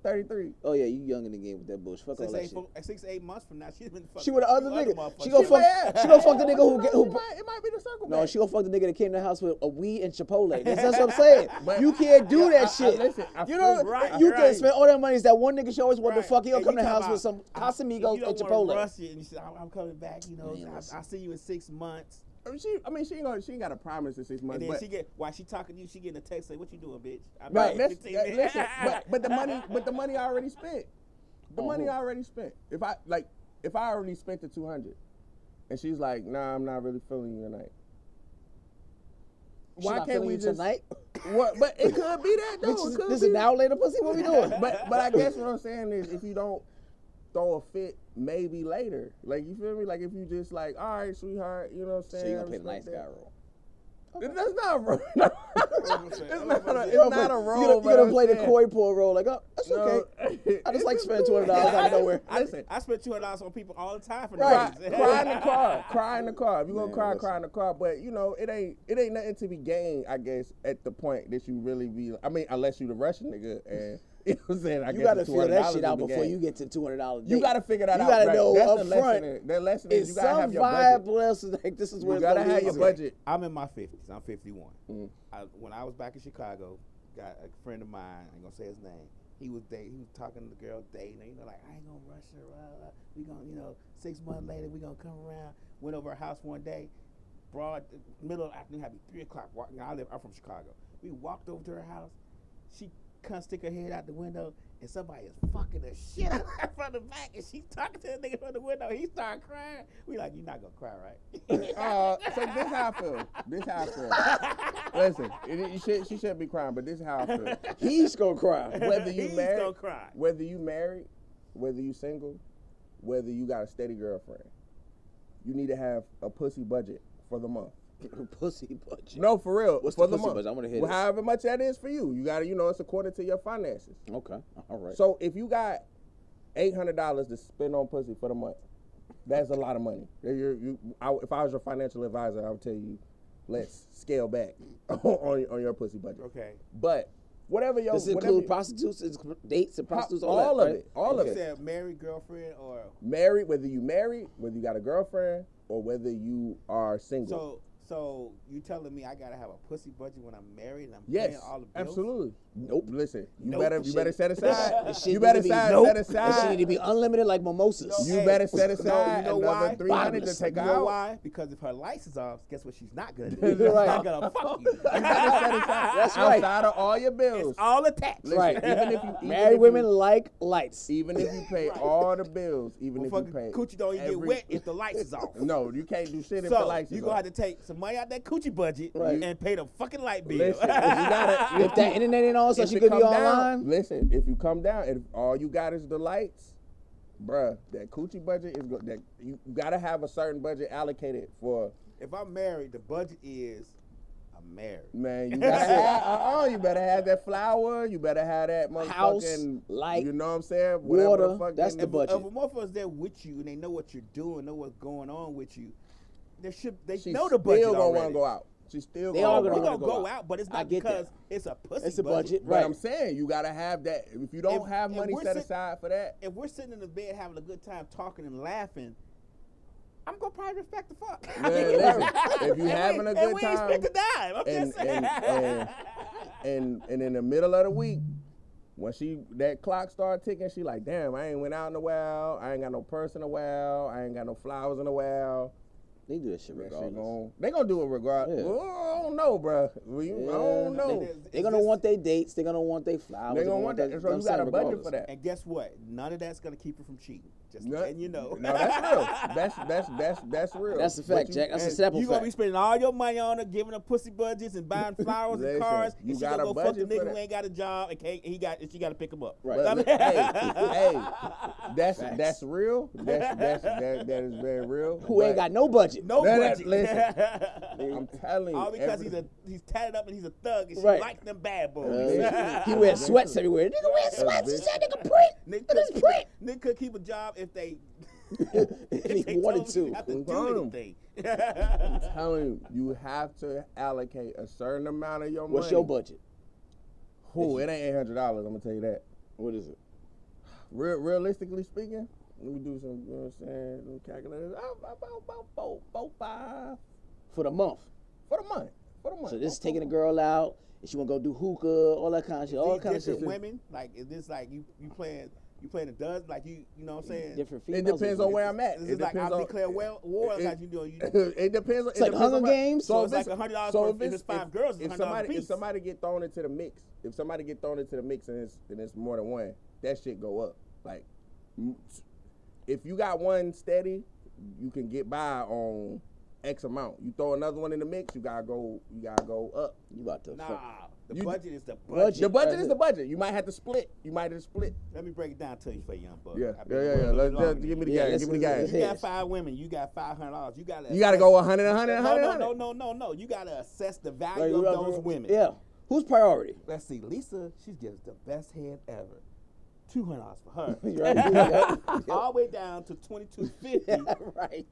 33. Oh yeah, you young in the game with that bullshit. Fuck all that shit. 6 to 8 months from now, she's been fucking. She with the other nigga. She gonna fuck the nigga who It might be the circle back. No, she gonna fuck the nigga that came to the house with a weed and Chipotle. That's what I'm saying. You can't do that shit. You can't spend all that money. Is that one nigga she always want to fuck? He gonna come to the house with some Casamigos and Chipotle. Rush it and you say, I'm coming back. I'll see you in 6 months. She ain't got a promise in 6 months. And then while she talking to you, she getting a text say, "What you doing, bitch?" Listen, but the money I already spent. The money I already spent. If I already spent the $200, and she's like, "Nah, I'm not really feeling you tonight." Why can't we just tonight? What? But it could be that though. This is now later pussy. What we doing? But I guess what I'm saying is, if you don't throw a fit, maybe later. Like, you feel me? Like, if you just like, all right, sweetheart, you know what I'm saying? So you gonna play the nice guy role? Okay. That's not a role. It's not a role. You're gonna play the coy poor role. Like, oh, that's okay. I just like spending $200 out of nowhere. Listen, I spend $200 on people all the time for right. Cry in the car. Cry in the car. If you're gonna cry in the car. But it ain't nothing to be gained, I guess, at the point that you really be. I mean, unless you the Russian nigga and. You know what I'm saying? You gotta figure that shit out before you get to $200. You gotta figure that out. You gotta know That's up front. The lesson is you gotta have your budget. Like, this is where you gotta have your budget. I'm in my 50s. I'm 51. Mm-hmm. When I was back in Chicago, got a friend of mine. I ain't gonna say his name. He was talking to the girl dating. Like, I ain't gonna rush her. We gonna 6 months later we gonna come around. Went over her house one day, broad middle of the afternoon. Had to be 3 o'clock. I'm from Chicago. We walked over to her house. She can't stick her head out the window, and somebody is fucking the shit out of her from the back, and she's talking to the nigga from the window. He started crying. We like, you're not gonna cry, right? So this how I feel. Listen, she shouldn't be crying, but this is how I feel. He's gonna cry. Whether you married, gonna cry. Whether you married, whether you single, whether you got a steady girlfriend, you need to have a pussy budget for the month. Pussy budget. No, for real. What's for the the pussy month? budget? I want to hear this. However much that is for you. You got to, it's according to your finances. Okay. All right. So if you got $800 to spend on pussy for the month, that's a lot of money. If I was your financial advisor, I would tell you, let's scale back on your pussy budget. Okay. But whatever your... Does it include prostitutes, dates and prostitutes, all of that, it. All of it. You said married girlfriend or... Married, whether you got a girlfriend, or whether you are single. So you telling me I gotta have a pussy budget when I'm married and I'm paying all the bills? Absolutely. Nope. Listen, you better set aside. You better set aside. It should need to be unlimited like mimosas. You better set aside another why? $300 to take out. You know why? Because if her lights is off, guess what she's not gonna do? She's not gonna fuck you. You better set aside. That's right. Outside of all your bills. It's all attached. Listen, right. Even if you married women like lights. Even if you pay all the bills, even if you pay. Coochie don't even get wet if the lights is off. No, you can't do shit if the lights is off. So you gonna have to take some money out that coochie budget and pay the fucking light bill. Listen, if that internet ain't on, so she could be online. Listen, if you come down, if all you got is the lights, bruh, that coochie budget is good. That you gotta have a certain budget allocated for. If I'm married, the budget is I'm married. Man, you gotta have. You better have that flour. You better have that motherfucking house, light. You know what I'm saying? Water. That's the budget. If a motherfucker's there with you and they know what you're doing, know what's going on with you, they She's know the budget still gonna already. want to go out. She's still they all gonna go out, but it's not because it's a pussy budget. But I'm saying you gotta have that. If you don't have money set aside for that, if we're sitting in the bed having a good time talking and laughing, I'm gonna probably respect the fuck. Man, listen, if you having a good time, we expect to die. I'm just saying. And in the middle of the week, when that clock start ticking, she like, damn, I ain't went out in a while. I ain't got no purse in a while. I ain't got no flowers in a while. They do that shit regardless. They gonna do it regardless. Yeah. Well, I don't know, bro. I don't know. They're gonna want their dates. They're gonna want their flowers. They're gonna want that. So you got a budget for that. And guess what? None of that's gonna keep her from cheating. Just letting you know. No, that's real. That's real. That's a fact, Jack. That's a simple fact. You gonna be spending all your money on her, giving her pussy budgets and buying flowers and cars. You and got she gonna a go fuck the budget nigga who ain't got a job and she got to pick him up. Right. Hey, that's real. That is very real. Who ain't got no budget? No budget. Listen, I'm telling you. All because he's tatted up and he's a thug and she like them bad boys. He wears sweats everywhere. Nigga wears sweats. He said nigga print. Look at his print. Nigga could keep a job if they if he wanted to. Have to do anything. I'm telling you have to allocate a certain amount of your money. What's your budget? It ain't $800. I'm gonna tell you that. What is it? Realistically speaking, let me do some. You know what I'm saying? Some calculators. About 4, 5 for the month. For the month. So this is taking a girl out. And she wanna go do hookah, all that kind of shit. All kind of shit. Women, like is this like you playing? You playing a dozen, like you know what I'm saying? Different females. It depends on where I'm at. It's like I declare war, like you doing. It depends. It's like Hunger Games. So it's like $100 if it's 5 girls. If somebody get thrown into the mix, and it's more than one, that shit go up. Like, if you got one steady, you can get by on X amount. You throw another one in the mix, you gotta go up. You about to The budget is the budget. The budget is the budget. You might have to split. Let me break it down to you for young buck. Yeah. Let's give me the game. Give me the game. You got 5 women. You got $500. You gotta go 100, 100, 100. No. You gotta assess the value of those women. Yeah. Who's priority? Let's see. Lisa, she gives the best head ever. $200 for her. All the way down to $22.50 right.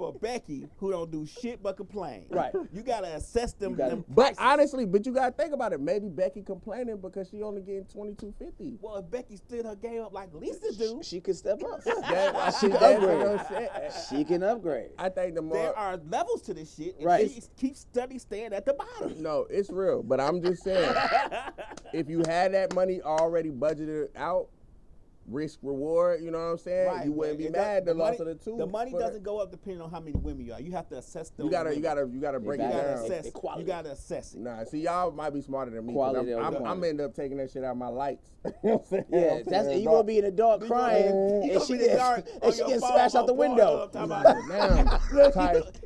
for Becky, who don't do shit but complain. Right. You gotta assess them. But honestly, you gotta think about it. Maybe Becky complaining because she only getting $22.50. Well, if Becky stood her game up like Lisa do, she could step up. She can upgrade. She can upgrade. I think there are levels to this shit. And right. She keeps staying at the bottom. No, it's real. But I'm just saying, if you had that money already budgeted out, risk reward, you know what I'm saying? Right, you wouldn't be mad the loss of the two. The money doesn't go up depending on how many women you are. You have to assess them. You gotta break it down. You gotta assess it. Nah, see, y'all might be smarter than me. I'm end up taking that shit out of my lights. You know what I'm saying? Yeah, that's you gonna be in the dark crying, and she gets smashed out the window.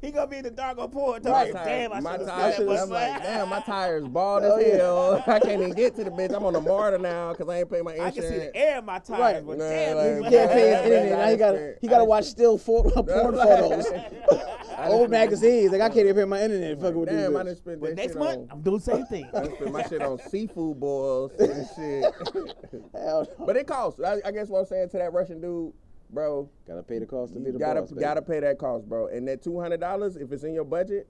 He gonna be in the dark on porn. Damn, my tire's bald as hell. I can't even get to the bitch. I'm on the MARTA now because I ain't paying my insurance. I can see the air in my tires. But damn, you can't pay his internet. Now he gotta watch still porn photos, old magazines. Like I can't even pay my internet. Fucking with damn, I done spent that next shit month, on. I'm doing the same thing. I spent my shit on seafood boils and shit. But it costs. I guess what I'm saying to that Russian dude, bro. Gotta pay the cost to be the boss. Gotta pay that cost, bro. And that $200, if it's in your budget,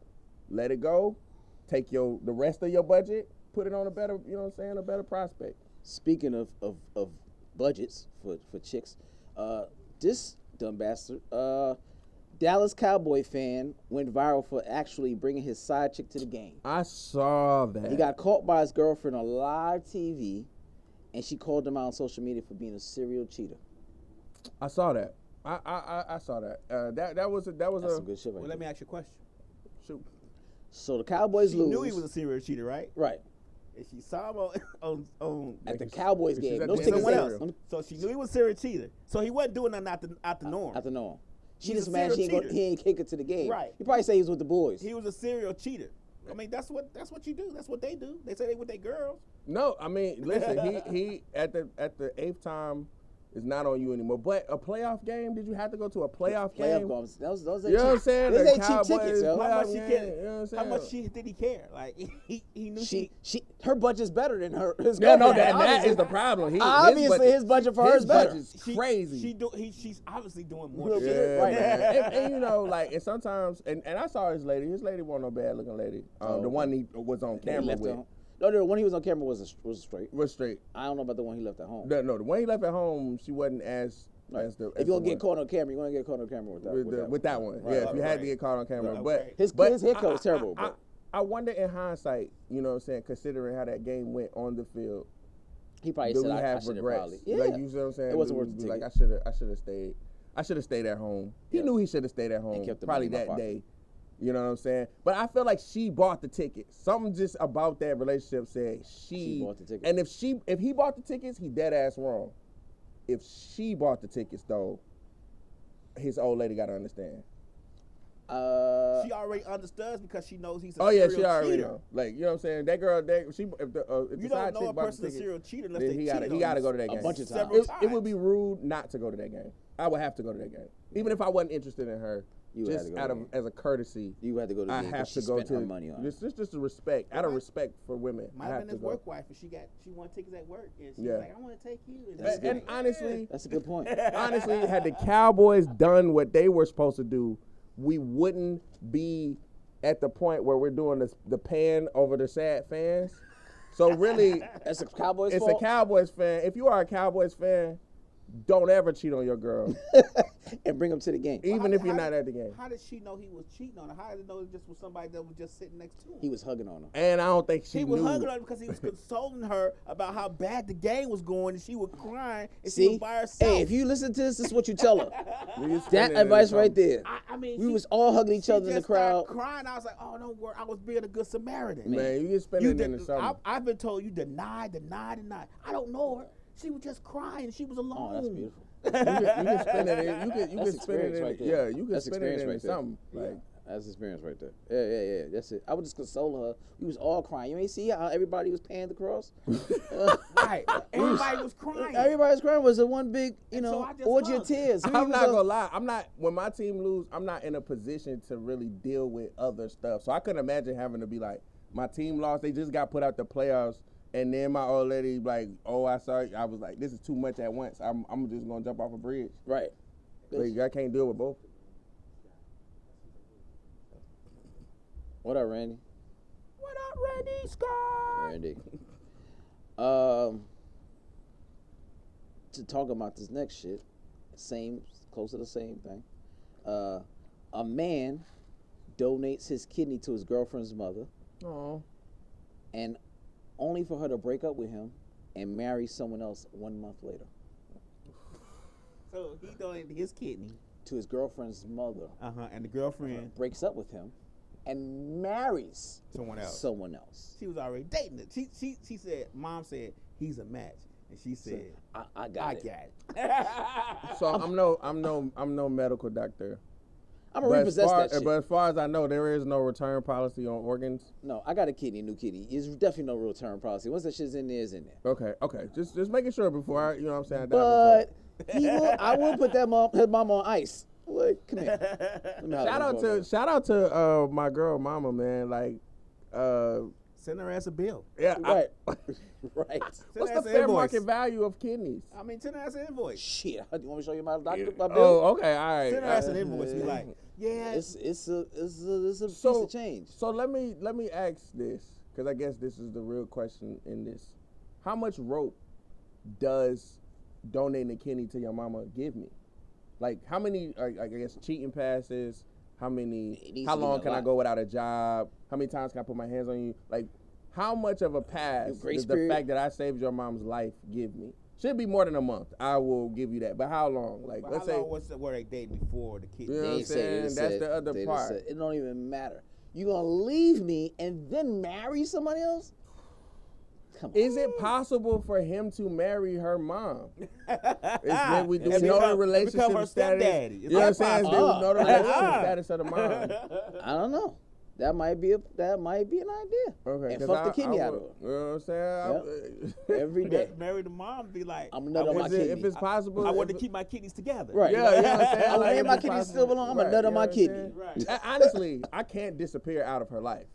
let it go. Take the rest of your budget, put it on a better, you know what I'm saying, a better prospect. Speaking of budgets for chicks, this dumb bastard, Dallas Cowboy Fan went viral for actually bringing his side chick to the game. I saw that. He got caught by his girlfriend on live TV, and she called him out on social media for being a serial cheater. I saw that. I saw that. That was That's some good shit. Well, let me ask you a question. Shoot. So the Cowboys lose. She knew he was a serial cheater, right? Right. And she saw him on at the Cowboys game. Those tickets else. So she knew he was a serial cheater. So he wasn't doing nothing out the norm. Out the norm. She just mad he ain't kick her to the game. Right. He probably say he was with the boys. He was a serial cheater. I mean, that's what you do. That's what they do. They say they with their girls. No, I mean, listen, he at the 8th time is not on you anymore. But a playoff game, did you have to go to a playoff game? Those you know what I'm saying? Those ain't cheap tickets, yo. How much did he care? Like he knew she her budget's better than his. Yeah, no, that is the problem. Obviously, his budget for her is better. His budget's crazy. She's obviously doing more shit. Right, man. and you know, like, and sometimes, and I saw his lady. His lady wasn't no bad looking lady. The one he was on camera with. No, the one he was on camera was straight. Was straight. I don't know about the one he left at home. No, the one he left at home, she wasn't as the. If you're gonna get caught on camera, you're gonna get caught on camera with that one. Right, yeah, if you had to get caught on camera, but his haircut was terrible. I wonder in hindsight, you know what I'm saying, considering how that game went on the field. He probably said, I should have probably. Yeah. Like, you see what I'm saying? It wasn't worth the ticket. Like, I should have stayed. I should have stayed at home. He knew he should have stayed at home. Probably that day. You know what I'm saying? But I feel like she bought the tickets. Something just about that relationship said she bought the tickets. And if he bought the tickets, he dead ass wrong. If she bought the tickets though, his old lady got to understand. She already understands because she knows he's a serial serial she already cheater. know. Like, you know what I'm saying? That girl, if You the don't side know chick a bought person's a the serial tickets, cheater unless then they he cheated got to on go to that you game. A bunch of times. Several It would be rude not to go to that game. I would have to go to that game, even if I wasn't interested in her. You just had to go out to of the game. as a courtesy, You had to go to the I game have 'cause to she go spent to her money on it. just a respect, out of respect for women. Might I have have been to his go. work wife, and she wanted tickets at work, and she's Yeah. like, I want to take you. And honestly, That's a good point. honestly, had the Cowboys done what they were supposed to do, we wouldn't be at the point where we're doing the pan over the sad fans. So really, That's a Cowboys it's fault. a Cowboys fan. If you are a Cowboys fan, don't ever cheat on your girl, And bring them to the game. even if you're not at the game. How did she know he was cheating on her? How did she know it just was somebody that was just sitting next to him? He was hugging on her. And I don't think she He knew. was hugging her because he was consoling her about how bad the game was going, and she was crying, and she See, was by herself. hey, if you listen to this is what you tell her. We was That spending advice it right something. there. I mean, We she- was all hugging each she other in the just started crowd. crying. I was like, oh, don't worry. I was being a good Samaritan. Man, you get spending You it in the did, summer. I've been told you deny. I don't know her. She was just crying. She was alone. Oh, that's beautiful. You can spend it in. You can That's spend it experience in. right there. Yeah, you can That's spend it experience in right there. something. Like, That's experience right there. Yeah. That's it. I would just console her. We was all crying. You ain't see how everybody was paying the cross? Right. Everybody was crying. Everybody's crying was a one big, And so I just orgy of hugged. tears. I'm not gonna lie. I'm not. When my team lose, I'm not in a position to really deal with other stuff. So I couldn't imagine having to be like, my team lost. They just got put out the playoffs, and then my old lady like, oh, I saw. I was like, this is too much at once. I'm just gonna jump off a bridge. Right. Like, I can't deal with both. What up, Randy? What up, Randy Scott? Randy. To talk about this next shit, close to the same thing. A man donates his kidney to his girlfriend's mother, Oh. and only for her to break up with him and marry someone else 1 month later. So he donated his kidney. To his girlfriend's mother, And the girlfriend, breaks up with him, and marries someone else. someone else. She was already dating it. She said, Mom said he's a match, and she said, I got it. So I'm no medical doctor. I'm gonna repossess that shit. But as far as I know, there is no return policy on organs. No, I got a new kidney. It's definitely no return policy. Once that shit's in there, it's in there. Okay. Just making sure before I, you know what I'm saying. But I will put his mom on ice. Like, come here. Let me holler. shout out to my girl mama, man. Like, send her ass a bill. yeah. Right. Right. What's the Send her ass an fair invoice. market value of kidneys? I mean, send her ass an invoice. Shit. You want me to show you my doctor? My bill? Oh, okay, all right. Send her ass an invoice. Be like, yeah. It's a piece of change. So let me ask this, because I guess this is the real question in this. How much rope does donating a kidney to your mama give me? Like, how many, I guess, cheating passes? How long can I go without a job? How many times can I put my hands on you? Like, how much of a pass does the fact that I saved your mom's life give me? Should be more than a month. I will give you that. But how long? Like, let's say. Were they dating before the kid? You know what I'm saying? That's the other part. It don't even matter. You gonna leave me and then marry somebody else? Come on. Is it possible for him to marry her mom? Do we know become the relationship her status? stepdaddy. You know what I'm saying? Do we possible? know the relationship status of the mom? I don't know. That might be an idea. Okay, And fuck the kidney out of her. You know what I'm saying? Every day. Marry the mom, be like, I'm nut on my If kidney. it's possible, I want to keep my kidneys together. Right. Yeah, you know what I'm saying? I want if my it's kidneys possible- still belong. I'm a right, nut on you my know what I'm kidney. saying? Honestly, I can't disappear out of her life.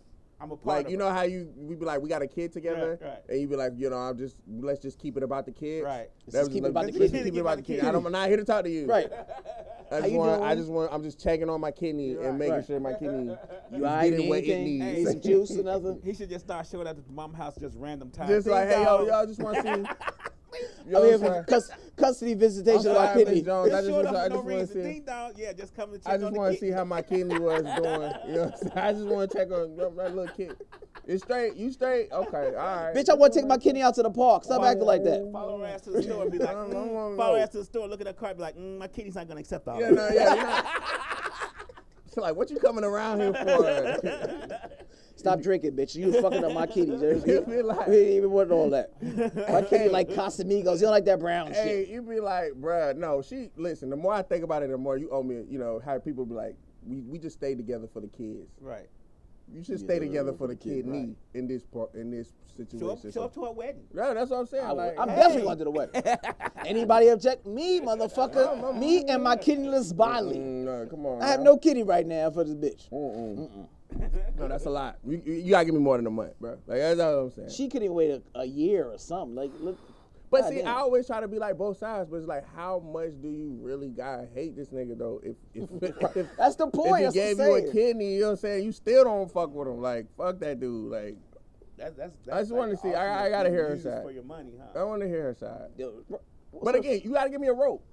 I'm a part Like, of you her. know how we be like, we got a kid together, Right. and you be like, you know, let's just keep it about the kids. Right. Let's just keep it about the Let's kid. keep it about the kid. I'm not here to talk to you. Right. I'm just checking on my kidney and making Right. sure my kidney You is alright, getting what it anything? needs. Need some juice or nothing? He should just start showing up at the mom house just random times. Just like, hey, Ding-dong. y'all just want to see. I'm here for custody visitation of my sorry, kidney. Miss Jones. I Just showing up just for no want to reason. see. Ding dong. Yeah, just come to check I on just the want to kid. see how my kidney was doing. You know what I'm saying? I just want to check on that little kid. It's straight. You straight? Okay, all right. Bitch, I want to take my kidney out to the park. Stop acting like that. Follow her ass to the store and be like, follow her ass to the store, look at her card, be like, my kidney's not gonna accept all Yeah, that. no, yeah. Like, what you coming around here for? Stop drinking, bitch. You fucking up my kitties. You be like, we ain't even want all that. My kitty like Casamigos. You don't like that brown shit. Hey, you be like, bruh, no, listen, the more I think about it, the more you owe me, how people be like, we just stayed together for the kids. Right. You should stay together for the kidney in this situation. Show up to her wedding. Yeah, that's what I'm saying. I'm definitely going to the wedding. Anybody object? Me, motherfucker. Me and my kiddyless body. No, come on. I have no kitty right now for this bitch. No, that's a lot. You gotta give me more than a month, bro. Like, that's all I'm saying. She couldn't wait a year or something. Like, look. But see, I always try to be like both sides, but it's like, how much do you really gotta hate this nigga though? If that's the point. If he gave you a kidney, you know what I'm saying? You still don't fuck with him. Like, fuck that dude. Like, that's I just want to see. I gotta hear her side. For your money, huh? I want to hear her side. But again, you gotta give me a rope.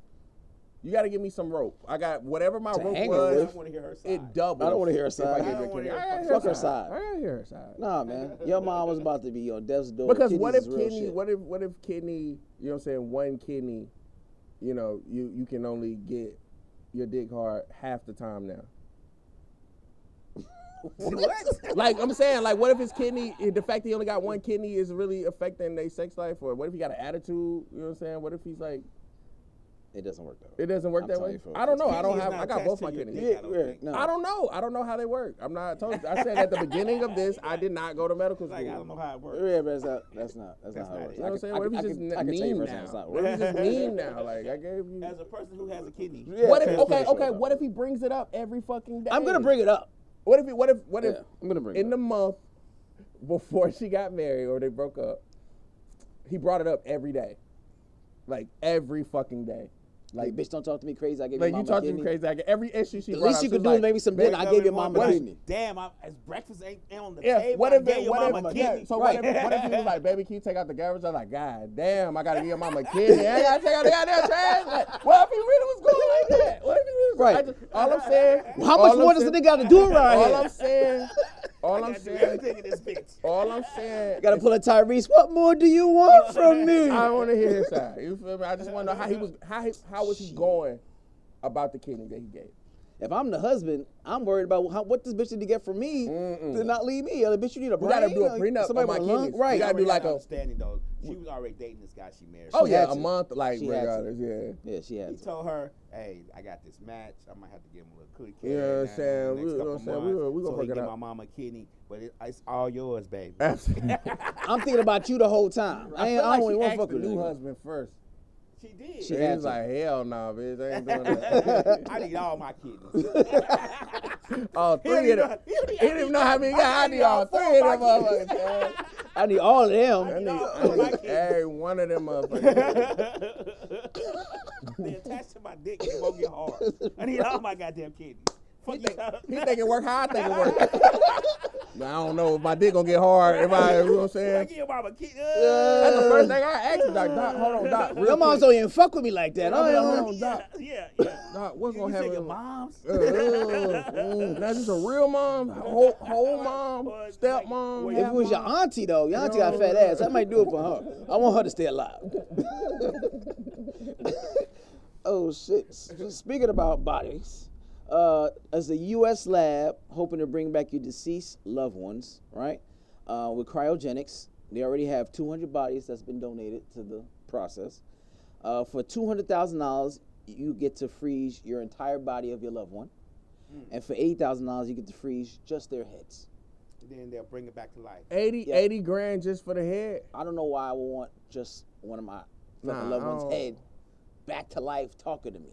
You gotta give me some rope. I got whatever my rope was. I want to hear her side. It doubles. I don't want to hear her side. Fuck her side. I gotta hear her side. Nah, man. Your mom was about to be on death's door. Because what if kidney? What if kidney? You know what I'm saying? One kidney. You can only get your dick hard half the time now. What? Like I'm saying, like what if his kidney? The fact that he only got one kidney is really affecting their sex life, or what if he got an attitude? You know what I'm saying? What if he's like? It doesn't work that way. It doesn't work that way? I don't know. I got both my kidneys. No. I don't know. I don't know how they work. I'm not told you. I said at the beginning of this, I did not go to medical school. Like, I don't know how it works. Yeah, but that's not how it works. You know what I'm saying? What if he's just mean now? What if he's just mean now? Like, I gave you... As a person who has a kidney. Yeah, what if, okay, what if he brings it up every fucking day? I'm going to bring it up. What if I'm gonna bring in the month before she got married or they broke up, he brought it up every day? Like, every fucking day. Like, bitch, don't talk to me crazy. I gave like your mama you talk kidney. to me crazy. Like every issue she the brought least up, you could do is maybe some dinner. I gave your mama a kidney. Damn, as breakfast ain't on the yeah, table. What if I gave your mama a kidney. So what if he was like, baby, can you take out the garbage? I'm like, God damn, I gotta give your mama a kidney. I gotta take out the goddamn trash. Like, what if he really was going like that? What if he really was right? All I'm saying. How much more does the nigga got to do around here? All I'm saying. Gotta pull a Tyrese. What more do you want from me? I want to hear his side. You feel me? I just want to know how was he going about the kidney that he gave. If I'm the husband, I'm worried about what this bitch did to get from me to not leave me. Bitch, you need a brain. You gotta do a prenup on my kidneys. Right. You gotta do like a understanding though. She was already dating this guy she married. Oh yeah, a month like regardless. Yeah, she had. He told her, "Hey, I got this match. I might have to give him a little cookie." You know what I'm saying? We gonna work it out. Give my mama a kidney, but it's all yours, baby. Absolutely. I'm thinking about you the whole time. I only want to fuck with the new husband first. She did. She was like, hell no, bitch. I ain't doing that. I need all my kidneys. All three of them. He didn't even know how many got. I need all three of them motherfuckers. I need all of them. I need every one of them motherfuckers. They attached to my dick and it won't get hard. I need all my goddamn kidneys. He think it work how I think it work. I don't know if my dick gonna get hard. You know what I'm saying? I give your mama kidneys. That's the first thing I asked Doc. Hold on, Doc. Your moms don't even fuck with me like that. Hold on, Doc. Yeah. Doc, what's gonna happen? Your moms? Now this a real mom, whole mom, step mom. If it was your auntie though, your auntie got a fat ass. I might do it for her. I want her to stay alive. Oh shit! Speaking about bodies. As a U.S. lab hoping to bring back your deceased loved ones, right? With cryogenics, they already have 200 bodies that's been donated to the process. For $200,000, you get to freeze your entire body of your loved one, and for $80,000, you get to freeze just their heads. And then they'll bring it back to life. 80 grand just for the head? I don't know why I would want just one of my loved one's head back to life talking to me.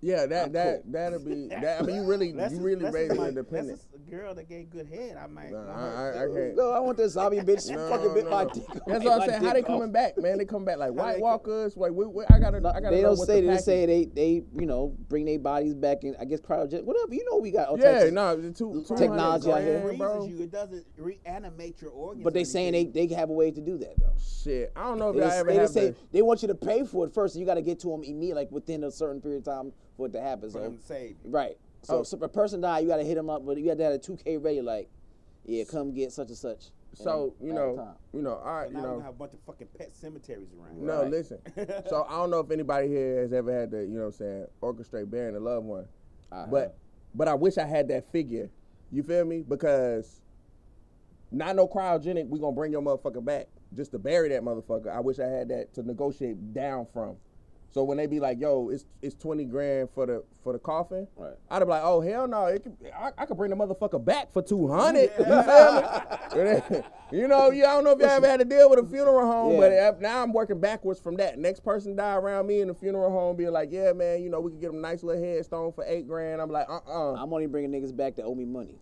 Yeah, that'll be that. I mean, you really raising independent. That's a girl that gave good head. I might. I can't. No, I want this zombie bitch fucking bit my dick. That's what I'm saying. How they coming back, man? They come back like White Walkers. Like I gotta. They don't say. They say they bring their bodies back in. I guess cryogenic. Whatever. You know we got. Technology out here, bro. It doesn't reanimate your organs. But they saying they have a way to do that though. Shit, I don't know if I ever have. They want you to pay for it first, and you got to get to them immediately, like within a certain period of time for it to happen. So right. So if a person died, you got to hit them up, but you got to have a 2K ready, like, yeah, come get such and such. So all right, now we have a bunch of fucking pet cemeteries around. No, right? Listen. So I don't know if anybody here has ever had to, orchestrate burying a loved one, but But I wish I had that figure. You feel me? Because not no cryogenic, we gonna bring your motherfucker back just to bury that motherfucker. I wish I had that to negotiate down from. So when they be like, yo, it's 20 grand for the coffin, right. I'd be like, oh hell no, I could bring the motherfucker back for 200. You feel me? You know, I don't know if y'all ever had to deal with a funeral home, but now I'm working backwards from that. Next person die around me in the funeral home, be like, yeah man, you know, we could get them a nice little headstone for 8 grand. I'm like, I'm only bringing niggas back that owe me money.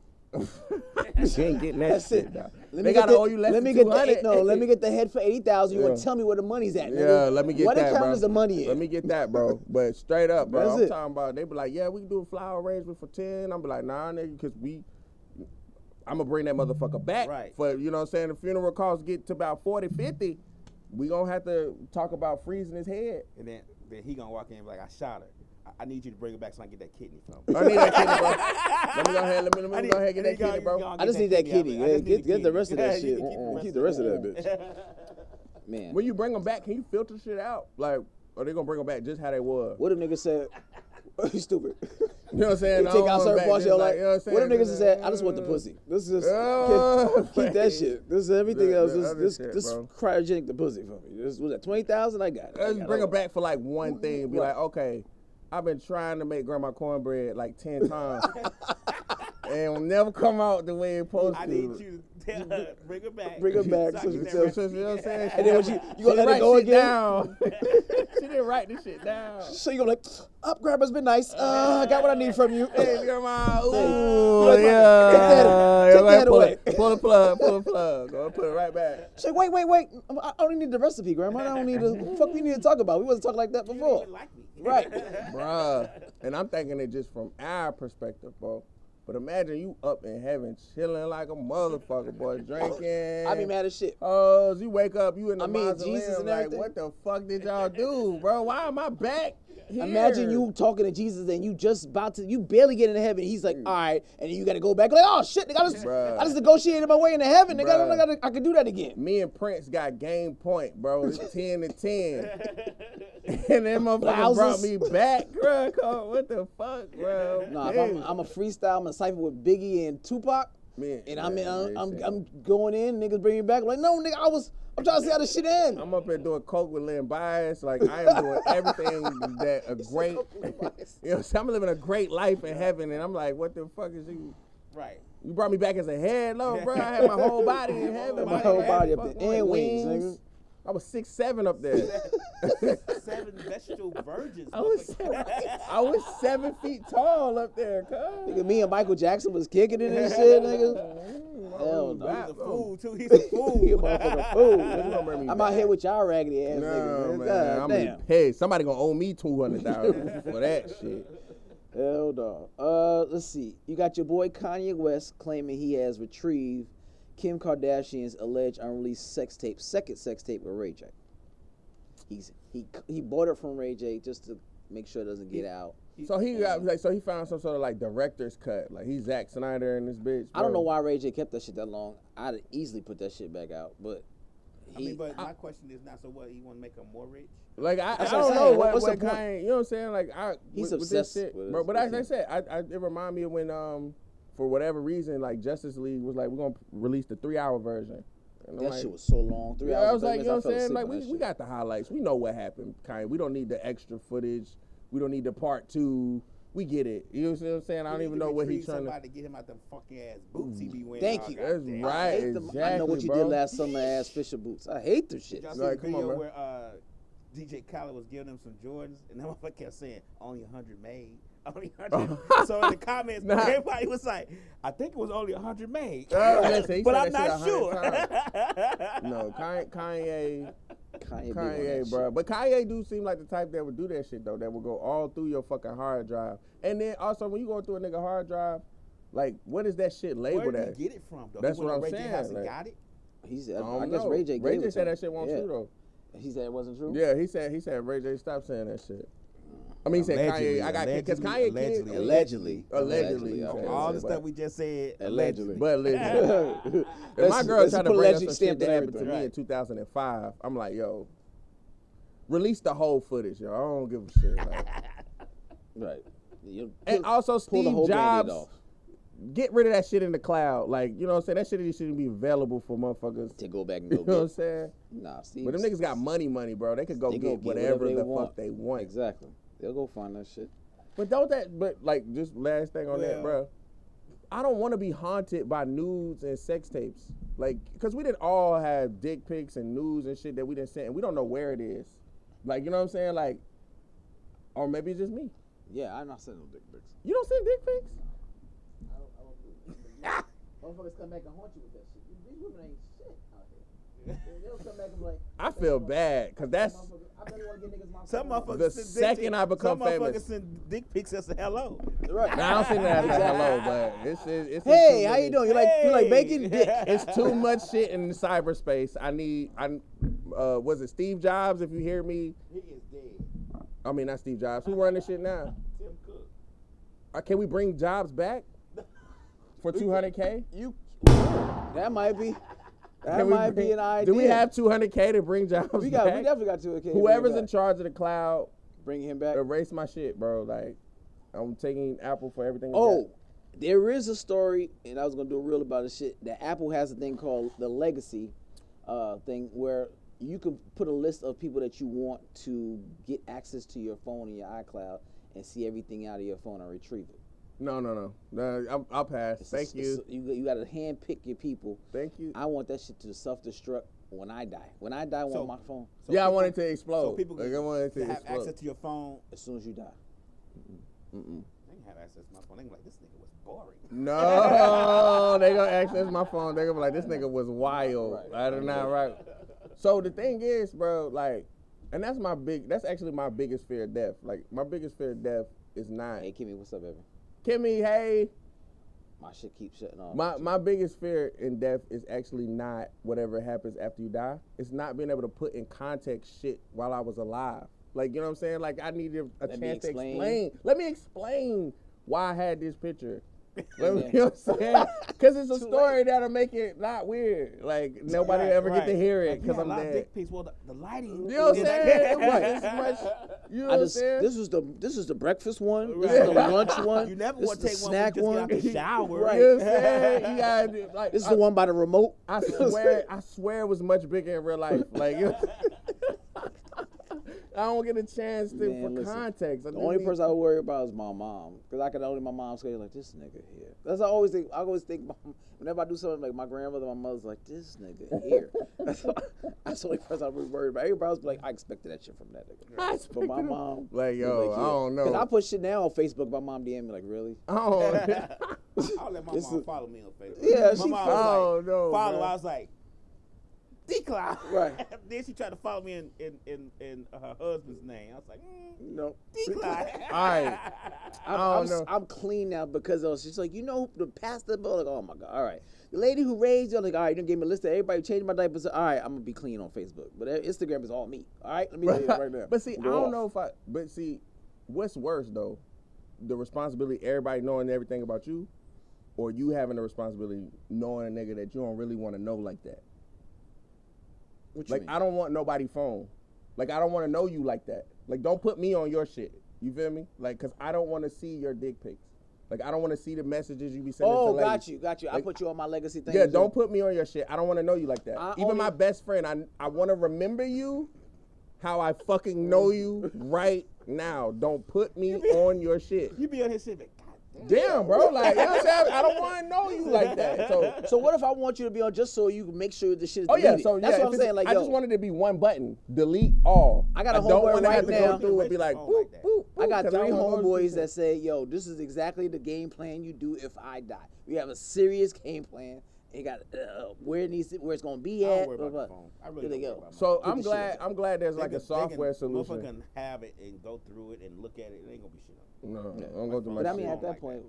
She ain't getting that shit. They gotta owe you less than 200. Let me get the head for 80,000. You want to tell me where the money's at, nigga? Yeah, let me get what that, account bro. is the money in? Let me get that, bro. But straight up, bro, That's I'm talking about, they be like, yeah, we can do a flower arrangement for 10. I'm be like, nah, nigga, because I'm going to bring that motherfucker back. Right. For, you know what I'm saying, the funeral costs get to about 40, 50. We going to have to talk about freezing his head. And then he going to walk in and be like, I shot her. I need you to bring her back so I can get that kidney from her. I need that kidney, bro. Let me go ahead and get that kidney, bro. I just need that kidney. Get the rest of that shit. Keep the rest of that bitch. Man. When you bring them back, can you filter shit out? Like, are they going to bring them back just how they was? What if niggas said, you stupid. You know what I'm saying? They take out certain parts, you're like, you know what if niggas said, I just want the pussy. This is just, keep that shit. This is everything else. This cryogenic the pussy for me. This was at 20,000, I got it. Let's bring her back for like one thing and be like, okay, I've been trying to make grandma cornbread like 10 times. And it'll never come out the way it's supposed to. I need you to bring her back. Bring her back. You know what I'm saying? And then you gonna let it go again? Down. She didn't write this shit down. So you gonna like, up, grandma's been nice. I got what I need from you. Hey, grandma. Ooh, take that away. Pull the plug. Go put it right back. She's like, wait. I only need the recipe, grandma. I don't need to. What the fuck we need to talk about? We wasn't talking like that before. You like me. Right. Bruh. And I'm thinking it just from our perspective, bro. But imagine you up in heaven chilling like a motherfucker, boy, drinking. I be mad as shit. Oh, you wake up, you in the mausoleum, Jesus and like, everything. what the fuck did y'all do, bro? Why am I back here? Imagine you talking to Jesus and you barely get into heaven. He's like, all right, and then you got to go back like, oh shit, nigga, I just negotiated my way into heaven. Nigga, I could do that again. Me and Prince got game point, bro. It's 10 to 10. And that motherfucker brought me back, bro. What the fuck, bro? Nah, if I'm a freestyle, I'm a cipher with Biggie and Tupac, man, and I'm going in, niggas bring me back. I'm like, no, nigga, I'm trying to see how this shit ends. I'm up here doing coke with Lynn Bias. Like, I am doing everything that a great, you know, I'm living a great life in heaven, and I'm like, what the fuck is you? Right. You brought me back as a head, though, bro. I had my whole body in heaven. My whole body up there, and wings, nigga. I was 6'7" up there. 7 vegetable virgins. I was 7 feet tall up there, cuz. Nigga, me and Michael Jackson was kicking it and shit, nigga. Hell no. He's a fool, too. He's a fool. He a motherfucking fool. I'm out here with y'all raggedy ass niggas. Man. Damn. Hey, somebody gonna owe me $200,000 for that shit. Hell no. Let's see. You got your boy Kanye West claiming he has retrieved Kim Kardashian's alleged unreleased second sex tape with Ray J. He bought it from Ray J just to make sure it doesn't get out. So he found some sort of like director's cut. Like he's Zack Snyder and this bitch. Bro. I don't know why Ray J kept that shit that long. I'd easily put that shit back out, but but my question is not, so what, he want to make him more rich? Like I don't know what Kanye, Kanye, you know what I'm saying? Like he's with obsessed this shit, with bro. But as I said, it reminded me of when for whatever reason, like Justice League was like, we're gonna release the 3-hour version. And that shit was so long, 3 hours. I was like, you know what I'm saying? Like we got the highlights. We know what happened, Kanye. We don't need the extra footage. We don't need the part 2. We get it. You know what I'm saying? I don't even know what he's trying to get him out them fucking ass boots he be wearing. Thank you. That's right. Exactly, I know what you did last summer, ass Fisher boots. I hate this shit. Y'all see the video where DJ Khaled was giving him some Jordans, and that motherfucker kept saying, only 100 made. Only 100. So in the comments, everybody was like, I think it was only 100 made. But I'm not sure. No, Kanye, bro. But Kanye do seem like the type that would do that shit, though, that would go all through your fucking hard drive. And then also, when you go through a nigga hard drive, like, what is that shit labeled Where as? did he get it from, though? That's what I'm Ray saying. J hasn't got it? I guess Ray J gave it said that shit wasn't true, though. He said it wasn't true? Yeah, he said Ray J stopped saying that shit. I mean, he said Kanye. I got because Kanye allegedly. All the stuff we just said. Allegedly. But allegedly. If my girl tried to bring up some shit that happened to me in 2005, I'm like, yo, release the whole footage, yo. I don't give a shit. Like, right. And also Steve Jobs, get rid of that shit in the cloud. Like, you know what I'm saying? That shit shouldn't be available for motherfuckers to go back and go you know what I'm saying? Nah, Steve. But them niggas got money, bro. They could go get whatever the fuck they want. Exactly. They'll go find that shit. But like, just last thing on that, bro. I don't want to be haunted by nudes and sex tapes. Like, because we didn't all have dick pics and nudes and shit that we didn't send, and we don't know where it is. Like, you know what I'm saying? Like, or maybe it's just me. Yeah, I'm not sending no dick pics. You don't send dick pics? Motherfuckers come back and haunt you with that shit. These women ain't shit out here. They'll come back and be like, I feel bad, because that's... Some motherfuckers the second I become famous. Some motherfuckers send dick pics as a hello. Right. Now I don't send that as a hello, but it's hey, how you doing? You like bacon? Dick. It's too much shit in cyberspace. Was it Steve Jobs? If you hear me, He is dead. I mean, not Steve Jobs. Who run this shit now? Tim Cook. Can we bring Jobs back for $200K? That might be. That might be an idea. Do we have $200K to bring Jobs back? We definitely got $200K. Whoever's in charge of the cloud, bring him back. Erase my shit, bro. Like, I'm taking Apple for everything. There is a story, and I was gonna do a reel about this shit. That Apple has a thing called the legacy thing, where you can put a list of people that you want to get access to your phone and your iCloud and see everything out of your phone and retrieve it. No. I'll pass. Thank you. You got to hand pick your people. Thank you. I want that shit to self-destruct when I die. When I die, I want my phone. I want it to explode. So people I want it to have explode. access to your phone as soon as you die. They can have access to my phone. They can be like, this nigga was boring. No, they gonna access my phone. They gonna be like, this nigga was wild. I do not right. So the thing is, bro, like, and that's actually my biggest fear of death. Like, my biggest fear of death is not. Hey, Kimmy, what's up, baby? Kimmy, hey. My shit keeps shutting off. My biggest fear in death is actually not whatever happens after you die. It's not being able to put in context shit while I was alive. Like, you know what I'm saying? Like, I needed a chance to explain. Let me explain why I had this picture. You know what I'm saying? Because it's a story that'll make it not weird. Like, nobody ever get to hear it because I'm dead. Dick pics. Well, the lighting. You know what I'm saying? You know what I'm saying? This is the breakfast one. This is the lunch one. You never this want to take one snack when you just get out the shower. Right. You know what I'm saying? You gotta do, like, this is the one by the remote. I swear it was much bigger in real life. Like, you know, I don't get a chance for context. The only person I worry about is my mom, because I can only my mom's say like, this nigga here. That's what I always think. I always think whenever I do something like my grandmother, my mother's like, this nigga here. That's the only person I'm really worried about. Everybody else be like, I expected that shit from that nigga. But my mom, like, yo, I don't know. Because I put shit now on Facebook. My mom DM me like, really? Oh, I'll let my mom follow me on Facebook. Yeah, my she mom was like, follow. Bro. I was like, decline. Right. Then she tried to follow me in her husband's name. I was like, no, decline. All right. I'm clean now because she's like, you know, the pastor, like, oh my God, all right. The lady who raised you, like, all right, you done gave me a list of everybody changed my diapers. All right, I'm gonna be clean on Facebook, but Instagram is all me. All right, let me tell you right now. But see, I don't know if but see, what's worse though, the responsibility everybody knowing everything about you, or you having the responsibility knowing a nigga that you don't really want to know like that. Like, I don't want nobody phone. Like, I don't want to know you like that. Like, don't put me on your shit. You feel me? Like, because I don't want to see your dick pics. Like, I don't want to see the messages you be sending to ladies. Got you. Like, I put you on my legacy thing. Yeah, don't put me on your shit. I don't want to know you like that. Even my best friend, I want to remember you how I fucking know you right now. Don't put me on your shit. You be on his shit, like, damn, bro. Like, you know what I'm saying? I don't want to know you like that. So what if I want you to be on just so you can make sure the shit is deleted? Oh, yeah. So, that's what I'm saying. Like, I just wanted it to be one button. Delete all. I got a homeboy right now. Go through and be like, boop, boop, boop, I got 3 homeboys that say, yo, this is exactly the game plan you do if I die. We have a serious game plan. You got where it's gonna be at. I don't worry about the phone. I really don't worry about So I'm glad there's like a software solution. Motherfucker can have it and go through it and look at it. It ain't gonna be shit on it. No, I'm going through my shit. But I mean, at that point,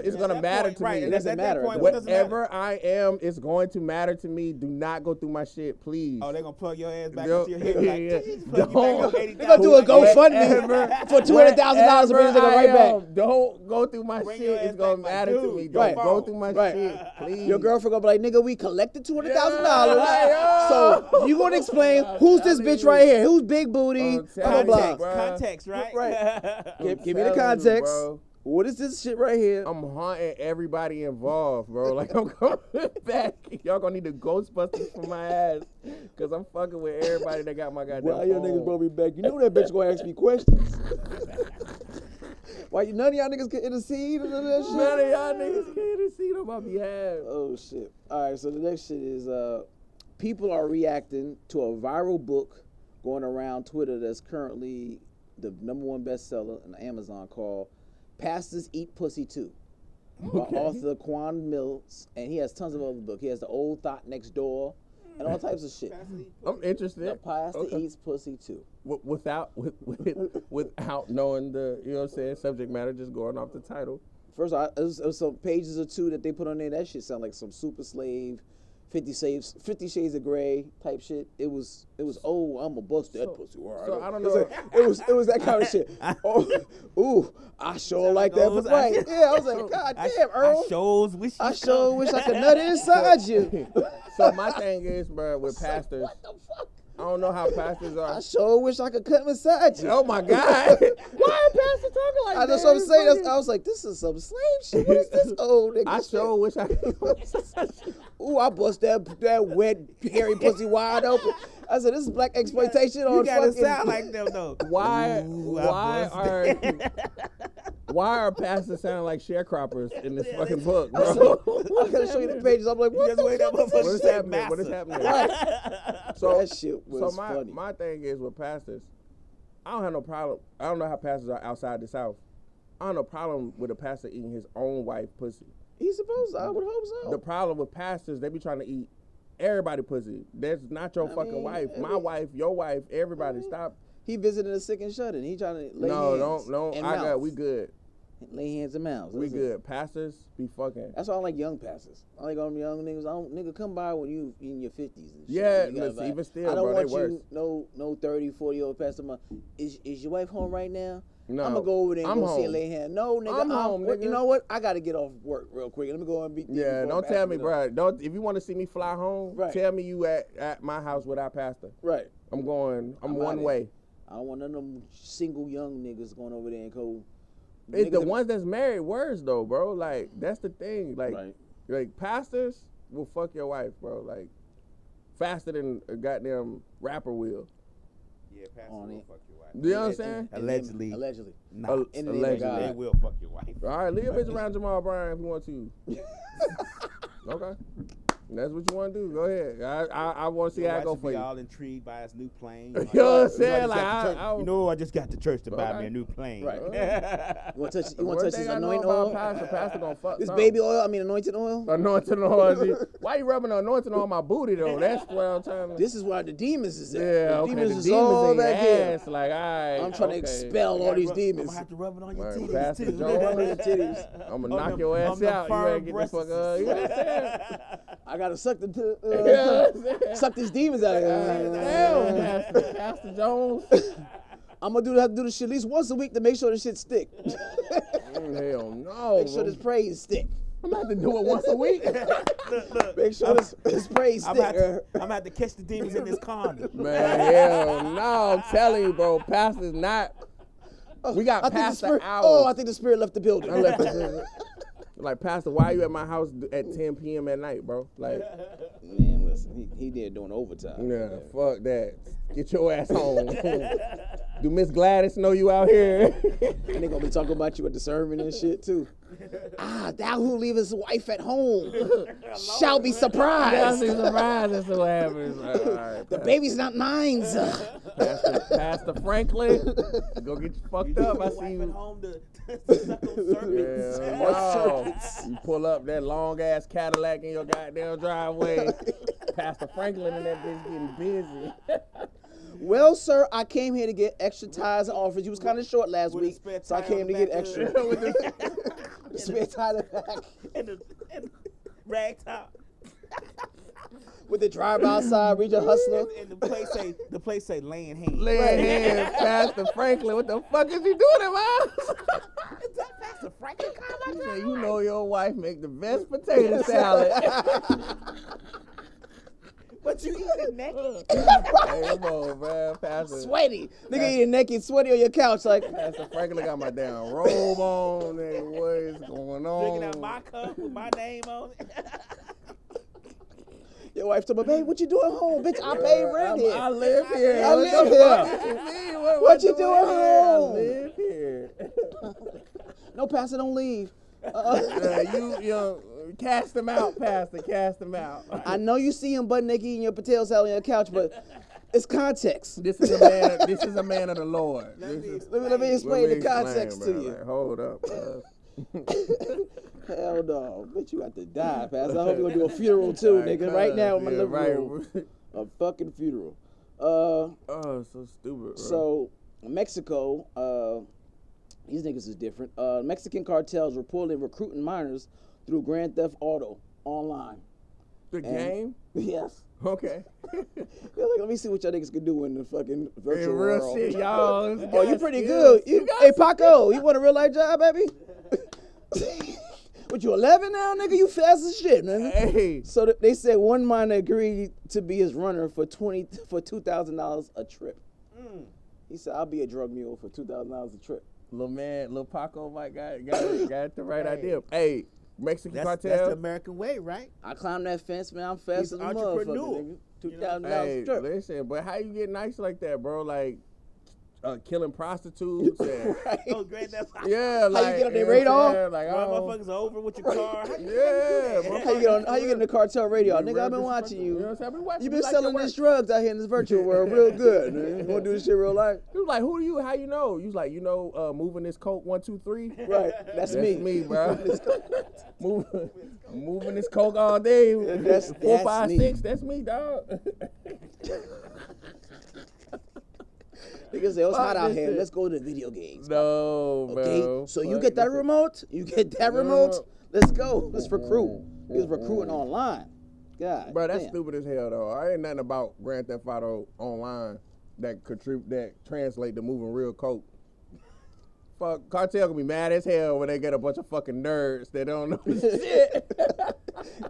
it's gonna matter to me. It doesn't matter. Whatever I am, it's going to matter to me. Do not go through my shit, please. Oh, they gonna plug your ass back into your head. They're gonna do a GoFundMe for $200,000 to bring this nigga right back. Don't go through my shit. It's gonna matter to me. Don't go through my shit, please. Your girlfriend gonna be like, nigga, we collected $200,000. So you gonna explain who's this bitch right here? Who's big booty? Context, right? Right. Give me the context. Bro. What is this shit right here? I'm haunting everybody involved, bro. Like, I'm coming back. Y'all gonna need the Ghostbusters for my ass. Because I'm fucking with everybody that got my goddamn Why y'all niggas brought me back? You know that bitch gonna ask me questions. Why none of y'all niggas can intercede or none of that shit? None of y'all niggas can intercede on my behalf. Oh, shit. All right, so the next shit is people are reacting to a viral book going around Twitter that's currently the #1 bestseller on Amazon called Pastors Eat Pussy Too. By author Quan Mills, and he has tons of other books. He has The Old Thought Next Door and all types of shit. I'm interested. The pastor eats pussy too. Without knowing the, you know what I'm saying, subject matter, just going off the title. First of all, it was some pages or two that they put on there. That shit sound like some Super Slave, 50 Shades of Grey type shit. It was oh, I'm a bust that pussy. So I don't know. It was that kind of shit. Oh, ooh, I sure like that. But right, yeah, I was like, God damn, Earl. I sure wish I could nut inside you. So my thing is, bro, with pastors. What the fuck? I don't know how pastors are. I sure wish I could cut inside you. Oh my God. Why are pastors talking like that? That's what I'm saying. I was like, this is some slave shit. What is this old nigga I sure wish I could. Ooh, I bust that wet, hairy pussy wide open. I said, this is black exploitation on You gotta fucking... sound like them though. Why are pastors sounding like sharecroppers in this fucking book, bro? I gotta show you the pages. I'm like, what is happening? What is happening? Right. So that shit was funny. My thing is with pastors, I don't have no problem. I don't know how pastors are outside the South. I don't have no problem with a pastor eating his own wife pussy. He's supposed to. I would hope so. The problem with pastors, they be trying to eat everybody pussy. That's not your fucking wife. My wife, your wife, everybody. Stop. He visited a sick and shut in. He trying to lay hands. No. We good. Lay hands and mouths. We good. Pastors be fucking. That's why I like young pastors. I like all them young niggas. Nigga, come by when you in your 50s and shit. Yeah, even still, I don't bro, want they worse. you, no 30, 40-year-old pastor. Is your wife home right now? No. I'm going to go over there and I'm go home. see and lay hand. No, nigga. I'm home, nigga. You know what? I got to get off work real quick. Let me go and beat these. Yeah, don't tell me, bro. If you want to see me fly home, tell me you at my house without pastor. Right. I'm one way. I don't want none of them single young niggas going over there and go. It's the ones that's married worse though, bro. Like, that's the thing. Like pastors will fuck your wife, bro. Like, faster than a goddamn rapper will. Yeah, pastors will fuck your wife. You know what I'm saying? Allegedly. Nah, allegedly. They will fuck your wife. All right, leave a bitch around Jamal Bryan if you want to. Okay. That's what you want to do. Go ahead. I want to see how it go for you. All intrigued by his new plane. You know what I'm saying? I just got to church to buy me a new plane. Right. You want to touch this anointing oil? Pastor gonna fuck. This baby oil? I mean anointed oil? Anointed oil. Why you rubbing anointing on my booty though? That's what I'm trying to. This is why the demons is there. Yeah, the demons is all back here. Like, all right. I'm trying to expel all these demons. I'm gonna have to rub it on your titties Pastor too. Jones, I'm gonna knock your ass out. You ain't get the fuck up. You know what I'm saying? I gotta suck these demons out of here. Damn, Pastor Jones. I'm gonna have to do this shit at least once a week to make sure this shit stick. Hell no. Make sure this praise stick. I'm gonna have to do it once a week. Look, make sure this praise stick. I'm gonna have to catch the demons in this condom. Man, hell no. I'm telling you, bro. Pastor's not. We got pastor hours. Oh, I think the spirit left the building. Like, Pastor, why are you at my house at 10 p.m. at night, bro? Like, man, listen, he there doing overtime. Yeah, fuck that. Get your ass home. Do Miss Gladys know you out here? And they gonna be talking about you at the sermon and shit too. Thou who leave his wife at home shall be surprised. Shall be surprised. That's what happens. Right, the baby's not mine. Pastor Franklin, go get you fucked up. I see you. You pull up that long ass Cadillac in your goddamn driveway. Pastor Franklin and that bitch getting busy. Well, sir, I came here to get extra tires and offers. You was kind of short last week, so I came to get extra. The spare tire in the back. And the rag top. With the driver outside, read your hustler. And the place say laying hands. Laying hands, Pastor Franklin. What the fuck is he doing in my house? Is that Pastor Pastor Franklin come out. You know your wife make the best potato salad. But you eating naked? Hey, come on, man. Pastor. Sweaty. Nigga eating naked, sweaty on your couch like. Pastor Franklin got my damn robe on. Nigga, what is going on? Drinking out my cup with my name on it. Your wife told me, babe, what you doing home? Bitch, I pay rent here. I live here. I live here. What you doing home? I live here. No, Pastor, don't leave. You cast them out, Pastor. Cast them out. I know you see him butt naked eating your potato salad on your couch, but it's context. This is a man of the Lord. Let me explain the context to you. Like, hold up. Hell no. Bitch, you got to die, Pastor. I hope you're going to do a funeral too, nigga. Right now in my living room. A fucking funeral. So stupid, bro. So, Mexico, these niggas is different. Mexican cartels reportedly recruiting minors through Grand Theft Auto online. The game? Yes. Okay. They're like, let me see what y'all niggas can do in the fucking virtual real world. shit, y'all. Oh, you pretty good. Hey, Paco, you want a real life job, baby? What, you 11 now, nigga? You fast as shit, man. Hey. So they said one minor agreed to be his runner for $2,000 a trip. He said, I'll be a drug mule for $2,000 a trip. Lil Paco might got the right idea. Hey, Mexican cartel. That's the American way, right? I climbed that fence, man. I'm fast as a motherfucker, nigga. $2,000 a trip. Listen, but how you get nice like that, bro? Like, killing prostitutes. And, Oh, great. That's yeah, like. How you get on their radar? Like, motherfuckers over with your car. Yeah, bro. How you get on the cartel radio? Nigga, I've been watching you. You know what I'm saying? You been selling these drugs out here in this virtual world real good, man. You want to do this shit real life? He was like, who are you? How you know? You was like, moving this coke 1, 2, 3. Right, that's me. Me, bro. moving this coke all day. That's 4, 5, me. 6. That's me, dog. Niggas say, it's hot out here. Let's go to the video games. No, Okay, bro. so you get that remote? You get that remote? Let's go. Let's recruit. Niggas recruiting online. God, Bro, that's damn. stupid as hell, though. I ain't nothing about Grand Theft Auto online that translate to moving real coke. Fuck, cartel gonna be mad as hell when they get a bunch of fucking nerds that don't know shit.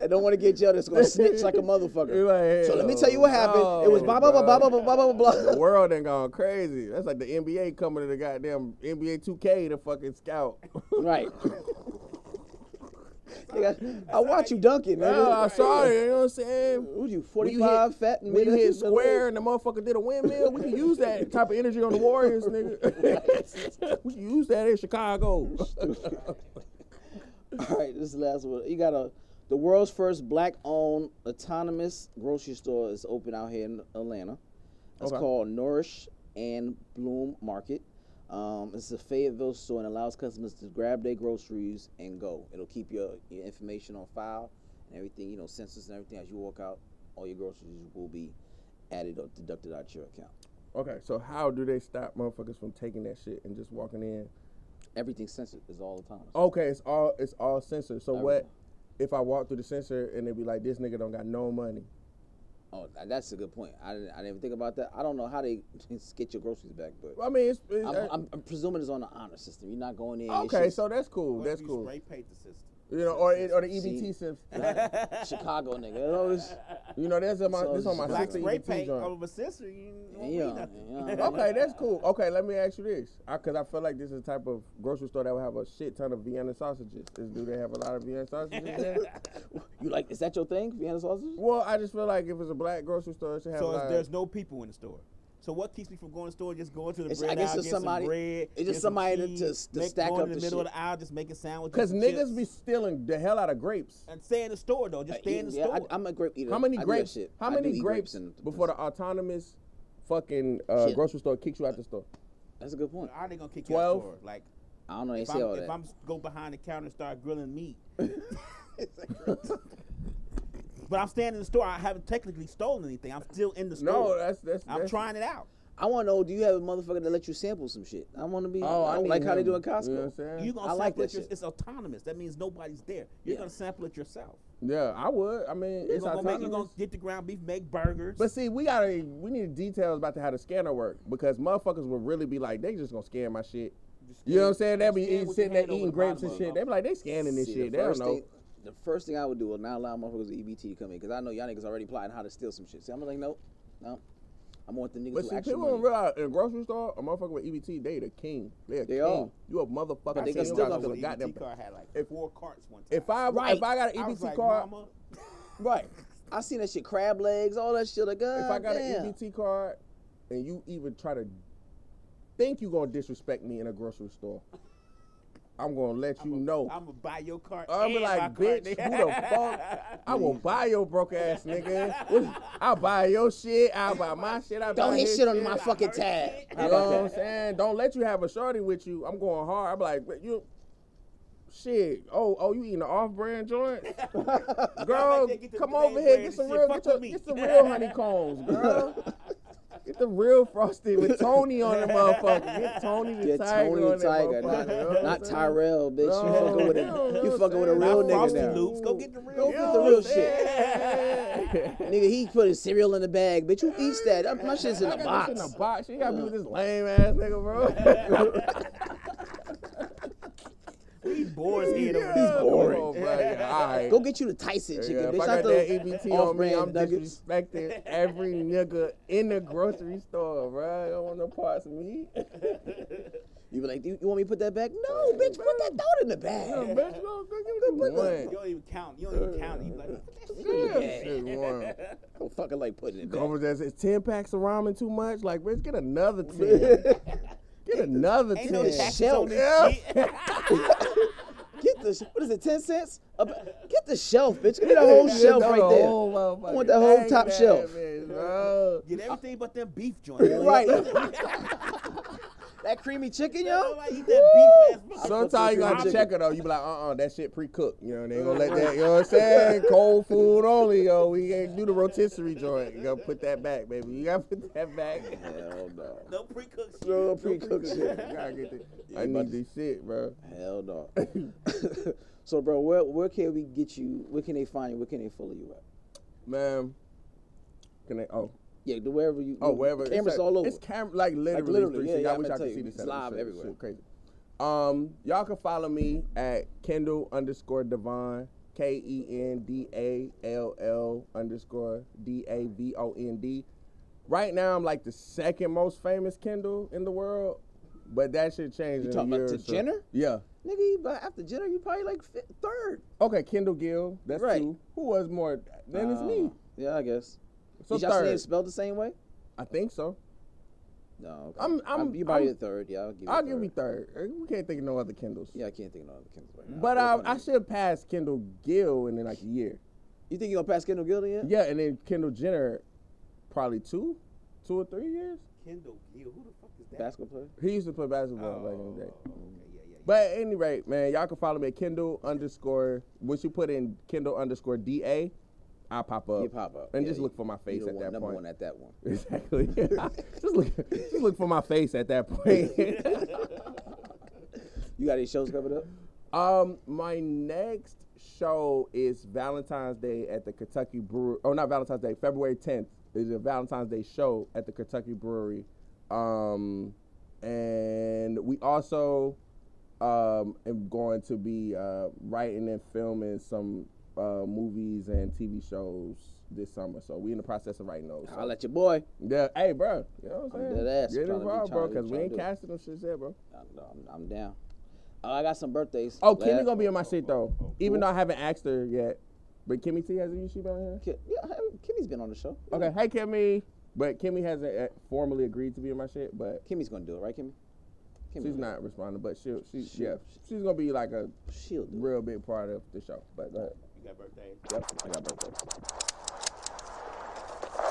I don't want to get jailed. That's gonna snitch like a motherfucker. Like, So let me tell you what happened. It was blah blah blah blah blah blah blah blah. The world ain't gone crazy. That's like the NBA coming to the goddamn NBA 2K to fucking scout. Right. I watch you dunking, man. Oh, I saw it. You know what I'm saying? What you 45 fat and when you hit square and the motherfucker did a windmill, we can use that type of energy on the Warriors, nigga. We can use that in Chicago. All right, this is the last one. You got the world's first black-owned autonomous grocery store is open out here in Atlanta. It's called Nourish and Bloom Market. It's a Fayetteville store and allows customers to grab their groceries and go. It'll keep your information on file and everything, sensors and everything. As you walk out, all your groceries will be added or deducted out your account. Okay, so how do they stop motherfuckers from taking that shit and just walking in? Everything's censored. It's all the time. Okay, it's all censored. So what if I walk through the sensor and they be like, this nigga don't got no money? Oh, that's a good point. I didn't even think about that. I don't know how they get your groceries back, but I mean, I'm presuming it's on the honor system. You're not going in. Okay, so that's cool. What That's if you cool. spray paint the system? Or the EBT system. Chicago nigga. That's on my Black sister spray EBT paint joint. over sensor, you won't Yeah, read nothing. yeah. Okay, that's cool. Okay, let me ask you this, because I feel like this is the type of grocery store that will have a shit ton of Vienna sausages. Do they have a lot of Vienna sausages there? Is that your thing, Vienna sausage? Well, I just feel like if it's a black grocery store, it should have So a lot there's no people in the store. So what keeps me from going to the store? Just going to the bread I guess aisle, it's get somebody. some bread, It's just get some somebody cheese, to stack going up in the the middle shit. of the aisle, just making sandwiches. Because and niggas chips. be stealing the hell out of grapes. And stay in the store though. Just stay in the store. I'm a grape eater. How many I do grapes? that shit. How I do many eat grapes before the autonomous fucking grocery store kicks you out the store? That's a good point. How are they gonna kick you out the store? Like, I don't know. They if say all that. I'm go behind the counter and start grilling meat. But I'm staying in the store. I haven't technically stolen anything. I'm still in the store. No, that's I'm trying it out. I want to know, do you have a motherfucker that let you sample some shit? I want to be like how they do in Costco. You know what I'm saying? You gonna I like sample that it? shit. It's autonomous. That means nobody's there. You're gonna sample it yourself. Yeah, I would. I mean, You're it's gonna autonomous. get the ground beef, make burgers. But see, we need details about how the scanner work, because motherfuckers will really be like, they just gonna scan my shit You know what I'm saying? They be sitting there eating grapes and shit. They be like, they scanning this shit. They don't know. The first thing I would do is not allow motherfuckers with EBT to come in, because I know y'all niggas already plotting how to steal some shit. See, I'm like, no. I want the niggas but who see, actually people don't realize in a grocery store, a motherfucker with EBT, they the king. They a king. Are. You a motherfucker. But they king. still got the a goddamn EBT card had like 4 carts one time. If I got an EBT card, Mama. Right. I seen that shit, crab legs, all that shit. Like, if I got an EBT card, and you even try to think you gonna disrespect me in a grocery store, I'm gonna let you know. I'm gonna buy your cart. I'm be like, bitch, who the fuck? I will buy your broke ass nigga. I'll buy your shit. I'll buy my shit. Don't hit shit on my fucking tag. You know what I'm saying? Don't let you have a shorty with you. I'm going hard. I'm like, you. Shit. Oh, you eating an off-brand joint? Girl, come over here. Get some real honeycombs, girl. Get the real frosted with Tony on the motherfucker. Get Tony the Tiger on the motherfucker. Not Tyrell, bitch. You fucking with a real nigga now. Loops. Go get the real. Go get the real shit. Nigga, he put his cereal in the bag, bitch. Who eats that? My shit's in a box. In a box. She gotta be with this lame ass nigga, bro. He's bored here. He's boring. All right. Go get you the Tyson chicken, bitch. If I got that EBT on me, I'm disrespecting every nigga in the grocery store, bro. I don't want no parts of me. You be like, you want me to put that back? No, bitch, put that throw it in the bag. No, bitch, you don't even count. You be like, put that shit in the bag. I don't fucking like putting it back. Over there, is 10 packs of ramen too much? Like, bitch, get another 10. Get another 10. Ain't no shelf. Get the, what is it, 10 cents? Get the shelf, bitch. Get that whole shelf right there. I want that whole top shelf. Get everything but them beef joints. Right. That creamy chicken, yo. Eat that beef ass. Sometimes you gotta check it though. You be like, that shit pre-cooked. You know, they ain't gonna let that. You know what I'm saying? Cold food only, yo. We ain't do the rotisserie joint. You gotta put that back, baby. You gotta put that back. Hell no. No pre-cooked shit. No pre-cooked shit. You gotta get this. I need this shit, bro. Hell no. So, bro, where can we get you? Where can they find you? Where can they follow you at? Man, can they? Yeah, wherever you. Wherever. Cameras all over. It's like literally. Yeah, I wish I could see this. It's live everywhere. Shit crazy. Y'all can follow me at Kendall_Devon, KENDALL_DAVOND. Right now, I'm like the second most famous Kendall in the world, but that shit changed. You talking about to Jenner? Yeah. Nigga, after Jenner, you probably like third. Okay, Kendall Gill. That's right. 2. Who was more? Then it's me. Yeah, I guess. So is y'all name spelled the same way? I think so. No, okay. You probably third. Yeah, I'll give you third. We can't think of no other Kendalls. Yeah, I can't think of no other Kendalls right now. But I should pass Kendall Gill in like a year. You think you're gonna pass Kendall Gill yet? Yeah, and then Kendall Jenner, probably 2 or 3 years. Kendall Gill, who the fuck is that? Basketball player. He used to play basketball back in the day. Okay, yeah. But at any rate, man, y'all can follow me at Kendall_. Once you put in Kendall_DA, I'll pop up. You pop up. And just look for my face at that point. Number one at that one. Exactly. just look for my face at that point. You got any shows coming up? My next show is Valentine's Day at the Kentucky Brewery. Oh, not Valentine's Day. February 10th is a Valentine's Day show at the Kentucky Brewery. And we also am going to be writing and filming some movies and TV shows this summer. So we in the process of writing those. So. I'll let your boy. Yeah, hey, bro. You know what I'm saying? Dead ass. Get involved, bro, because we ain't casting them shit yet, bro. I'm down. I got some birthdays. Oh, Kimmy gonna be on my shit though. Even though I haven't asked her yet. But Kimmy T hasn't she been on here? Yeah, Kimmy's been on the show. Okay, hey Kimmy. But Kimmy hasn't formally agreed to be on my shit. But Kimmy's gonna do it, right, Kimmy? She's not responding, but she's gonna be like a real big part of the show. But go ahead. You got birthdays? Yep, I got birthdays.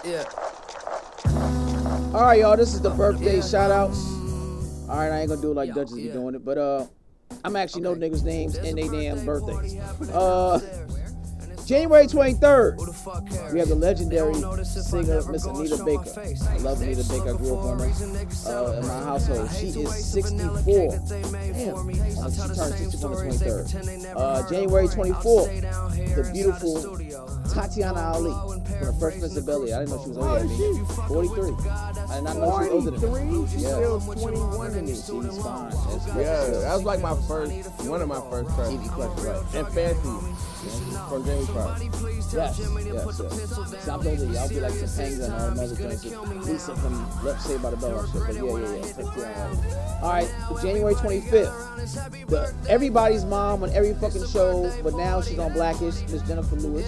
Yeah. All right, y'all. This is the birthday shout outs. All right, I ain't gonna do it like Duchess be doing it, but I'm actually know niggas' names and they damn birthdays. January 23rd, we have the legendary singer Miss Anita Baker. I love Anita Baker. I grew up on her in my household. She is 64. Damn, she turned 64 on the 23rd. January 24th, the beautiful Tatiana Ali from the Fresh Prince of Bel-Air. I didn't know she was older than me. 43. I did not know she was older than me. 43? She's still 21 to me. She's fine. Yeah, that was like one of my first crushes. TV crush, right? And Fancy from James Brown. Yes. So I'm older. Y'all be like Topanga and all the other joints. Lisa from Left Saved by the Bell and shit. But yeah. All right, January 25th. Everybody's mom on every fucking show, but now she's on Blackish. Miss Jennifer Lewis.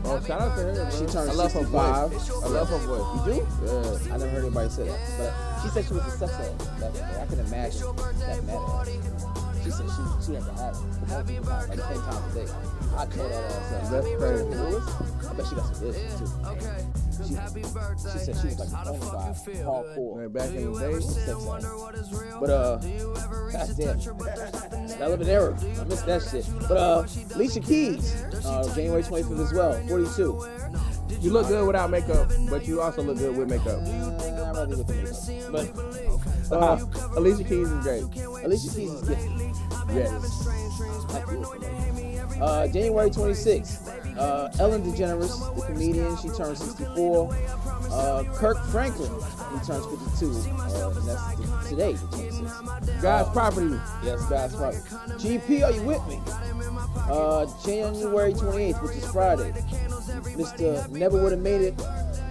Oh, shout out to her, bro. She turned 65. I love her voice. You do? Yeah. I never heard anybody say that. But she said she was a sex addict. I can imagine that mad. She said she had to have it. Multiple times, like 10 times a day. I told that ass up. That's crazy. I bet she got some good shit too. She said she was like a bona fide hardcore. Man, back in the day. But goddamn, that living error. I missed that shit. But Alicia Keys, January 25th as well, 42. You look good without makeup, but you also look good with makeup. I'd rather with the makeup. But Alicia Keys is great. Alicia Keys is gifted. Yes. January 26th, Ellen DeGeneres, the comedian, she turns 64. Kirk Franklin, he turns 52. And that's today, the 26th. God's property. Yes, God's property. GP, are you with me? January 28th, which is Friday. Mr. Never Would Have Made It,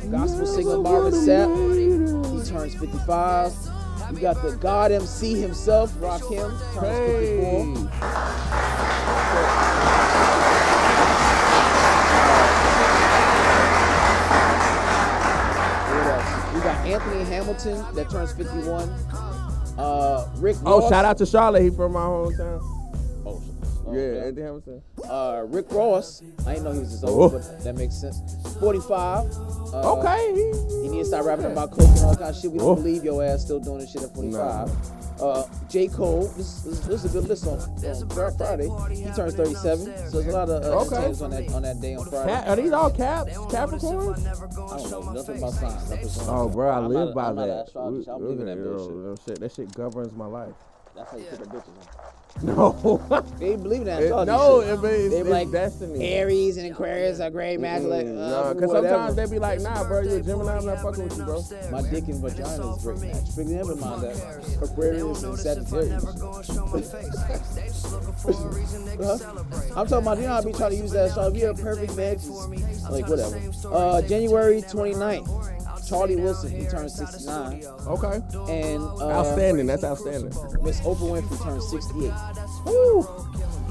gospel singer Marvin Sapp, he turns 55. You got the God MC himself, Rakim, turns 54. We got Anthony Hamilton that turns 51. Rick Ross. Oh, shout out to Charlotte. He from my hometown. Yeah, Anthony Hamilton. Rick Ross. I didn't know he was this old, but that makes sense. 45. Okay. He needs to start rapping about coke and all kind of shit. We don't believe your ass still doing this shit at 45. J. Cole. This is a good list on Friday. He turns 37. So there's a lot of entertainers on that day on Friday. Are these all Caps? Capricorn? I don't know nothing about signs. Oh, bro, I live by I'm not an that. astrologist. I don't believe in that bullshit. That shit governs my life. That's how you pick a bitch, man. No. They ain't believe in that astrology it's they be like destiny. Aries and Aquarius are great match. Like, no, because sometimes they be like, nah, bro, you're a Gemini, I'm not fucking with you, bro. My dick and vagina is a great match. Never mind that. Aquarius and Sagittarius. I'm talking about, you know, I be trying to use that astrology. You're a perfect match. Like, whatever. January 29th. Charlie Wilson, he turns 69. Okay. And outstanding. That's outstanding. Miss Oprah Winfrey turns 68. Woo!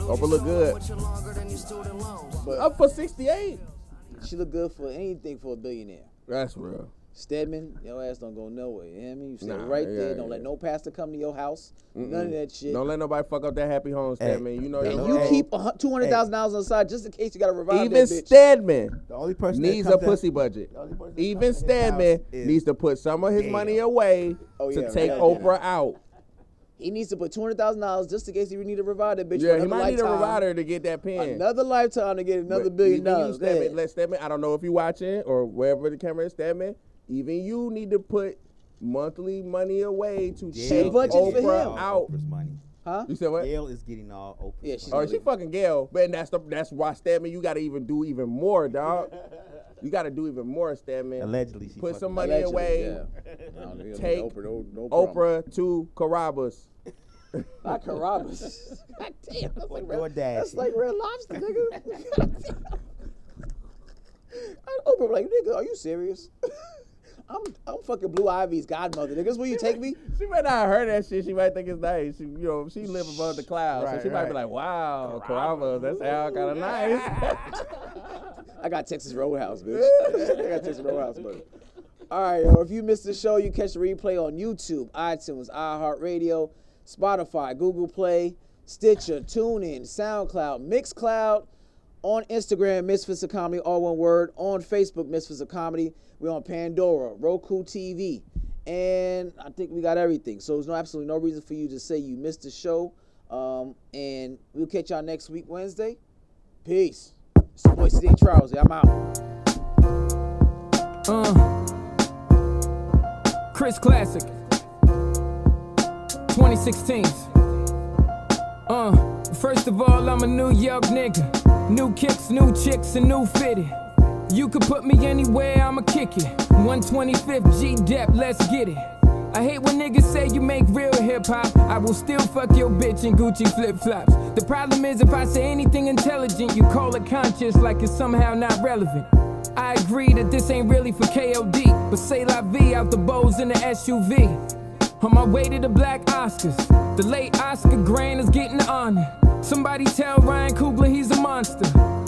Oprah look good. But up for 68. She look good for anything for a billionaire. That's real. Stedman, your ass don't go nowhere. You know what I mean? You stay there. Don't let no pastor come to your house. None of that shit. Don't let nobody fuck up that happy home, Stedman. You know you keep $200,000 on the side just in case you got to revive even that bitch. Stedman the only person needs a pussy budget. Even Stedman needs to put some of his money away to take Oprah out. He needs to put $200,000 just in case he need to revive that bitch. Yeah, he might need a reviver to get that pen. Another lifetime to get another $1 billion. Let Stedman, I don't know if you're watching or wherever the camera is, Stedman. Even you need to put monthly money away to take Oprah out. Oprah's money. Huh? You said what? Gail is getting all Oprah. Yeah, she fucking Gail. Man, that's why Stedman, you got to do even more, dog. You got to do even more, Stedman. Allegedly, she put some money away. Yeah. Take Oprah to Carrabba's. Not Carrabba's. God damn. That's like Red Lobster, nigga. Oprah like, nigga, are you serious? I'm fucking Blue Ivy's godmother, nigga. That's where you take me? She might not have heard that shit. She might think it's nice. She live above the clouds. Right, so she might be like, wow, Carrabba's, that sound kind of nice. I got Texas Roadhouse, bitch. I got Texas Roadhouse, buddy. All right, yo, if you missed the show, you catch the replay on YouTube, iTunes, iHeartRadio, Spotify, Google Play, Stitcher, TuneIn, SoundCloud, Mixcloud, on Instagram, Misfits of Comedy, all one word. On Facebook, Misfits of Comedy. We're on Pandora, Roku TV, and I think we got everything. So there's absolutely no reason for you to say you missed the show. And we'll catch y'all next week, Wednesday. Peace. It's your boy C.D. Trouser. I'm out. Chris Classic 2016. First of all, I'm a New York nigga. New kicks, new chicks, and new fitted. You could put me anywhere, I'ma kick it. 125th G-Dep, let's get it. I hate when niggas say you make real hip-hop. I will still fuck your bitch in Gucci flip-flops. The problem is if I say anything intelligent, you call it conscious like it's somehow not relevant. I agree that this ain't really for KOD, but say la vie out the bows in the SUV. On my way to the Black Oscars, the late Oscar Grant is getting honored. Somebody tell Ryan Coogler he's a monster.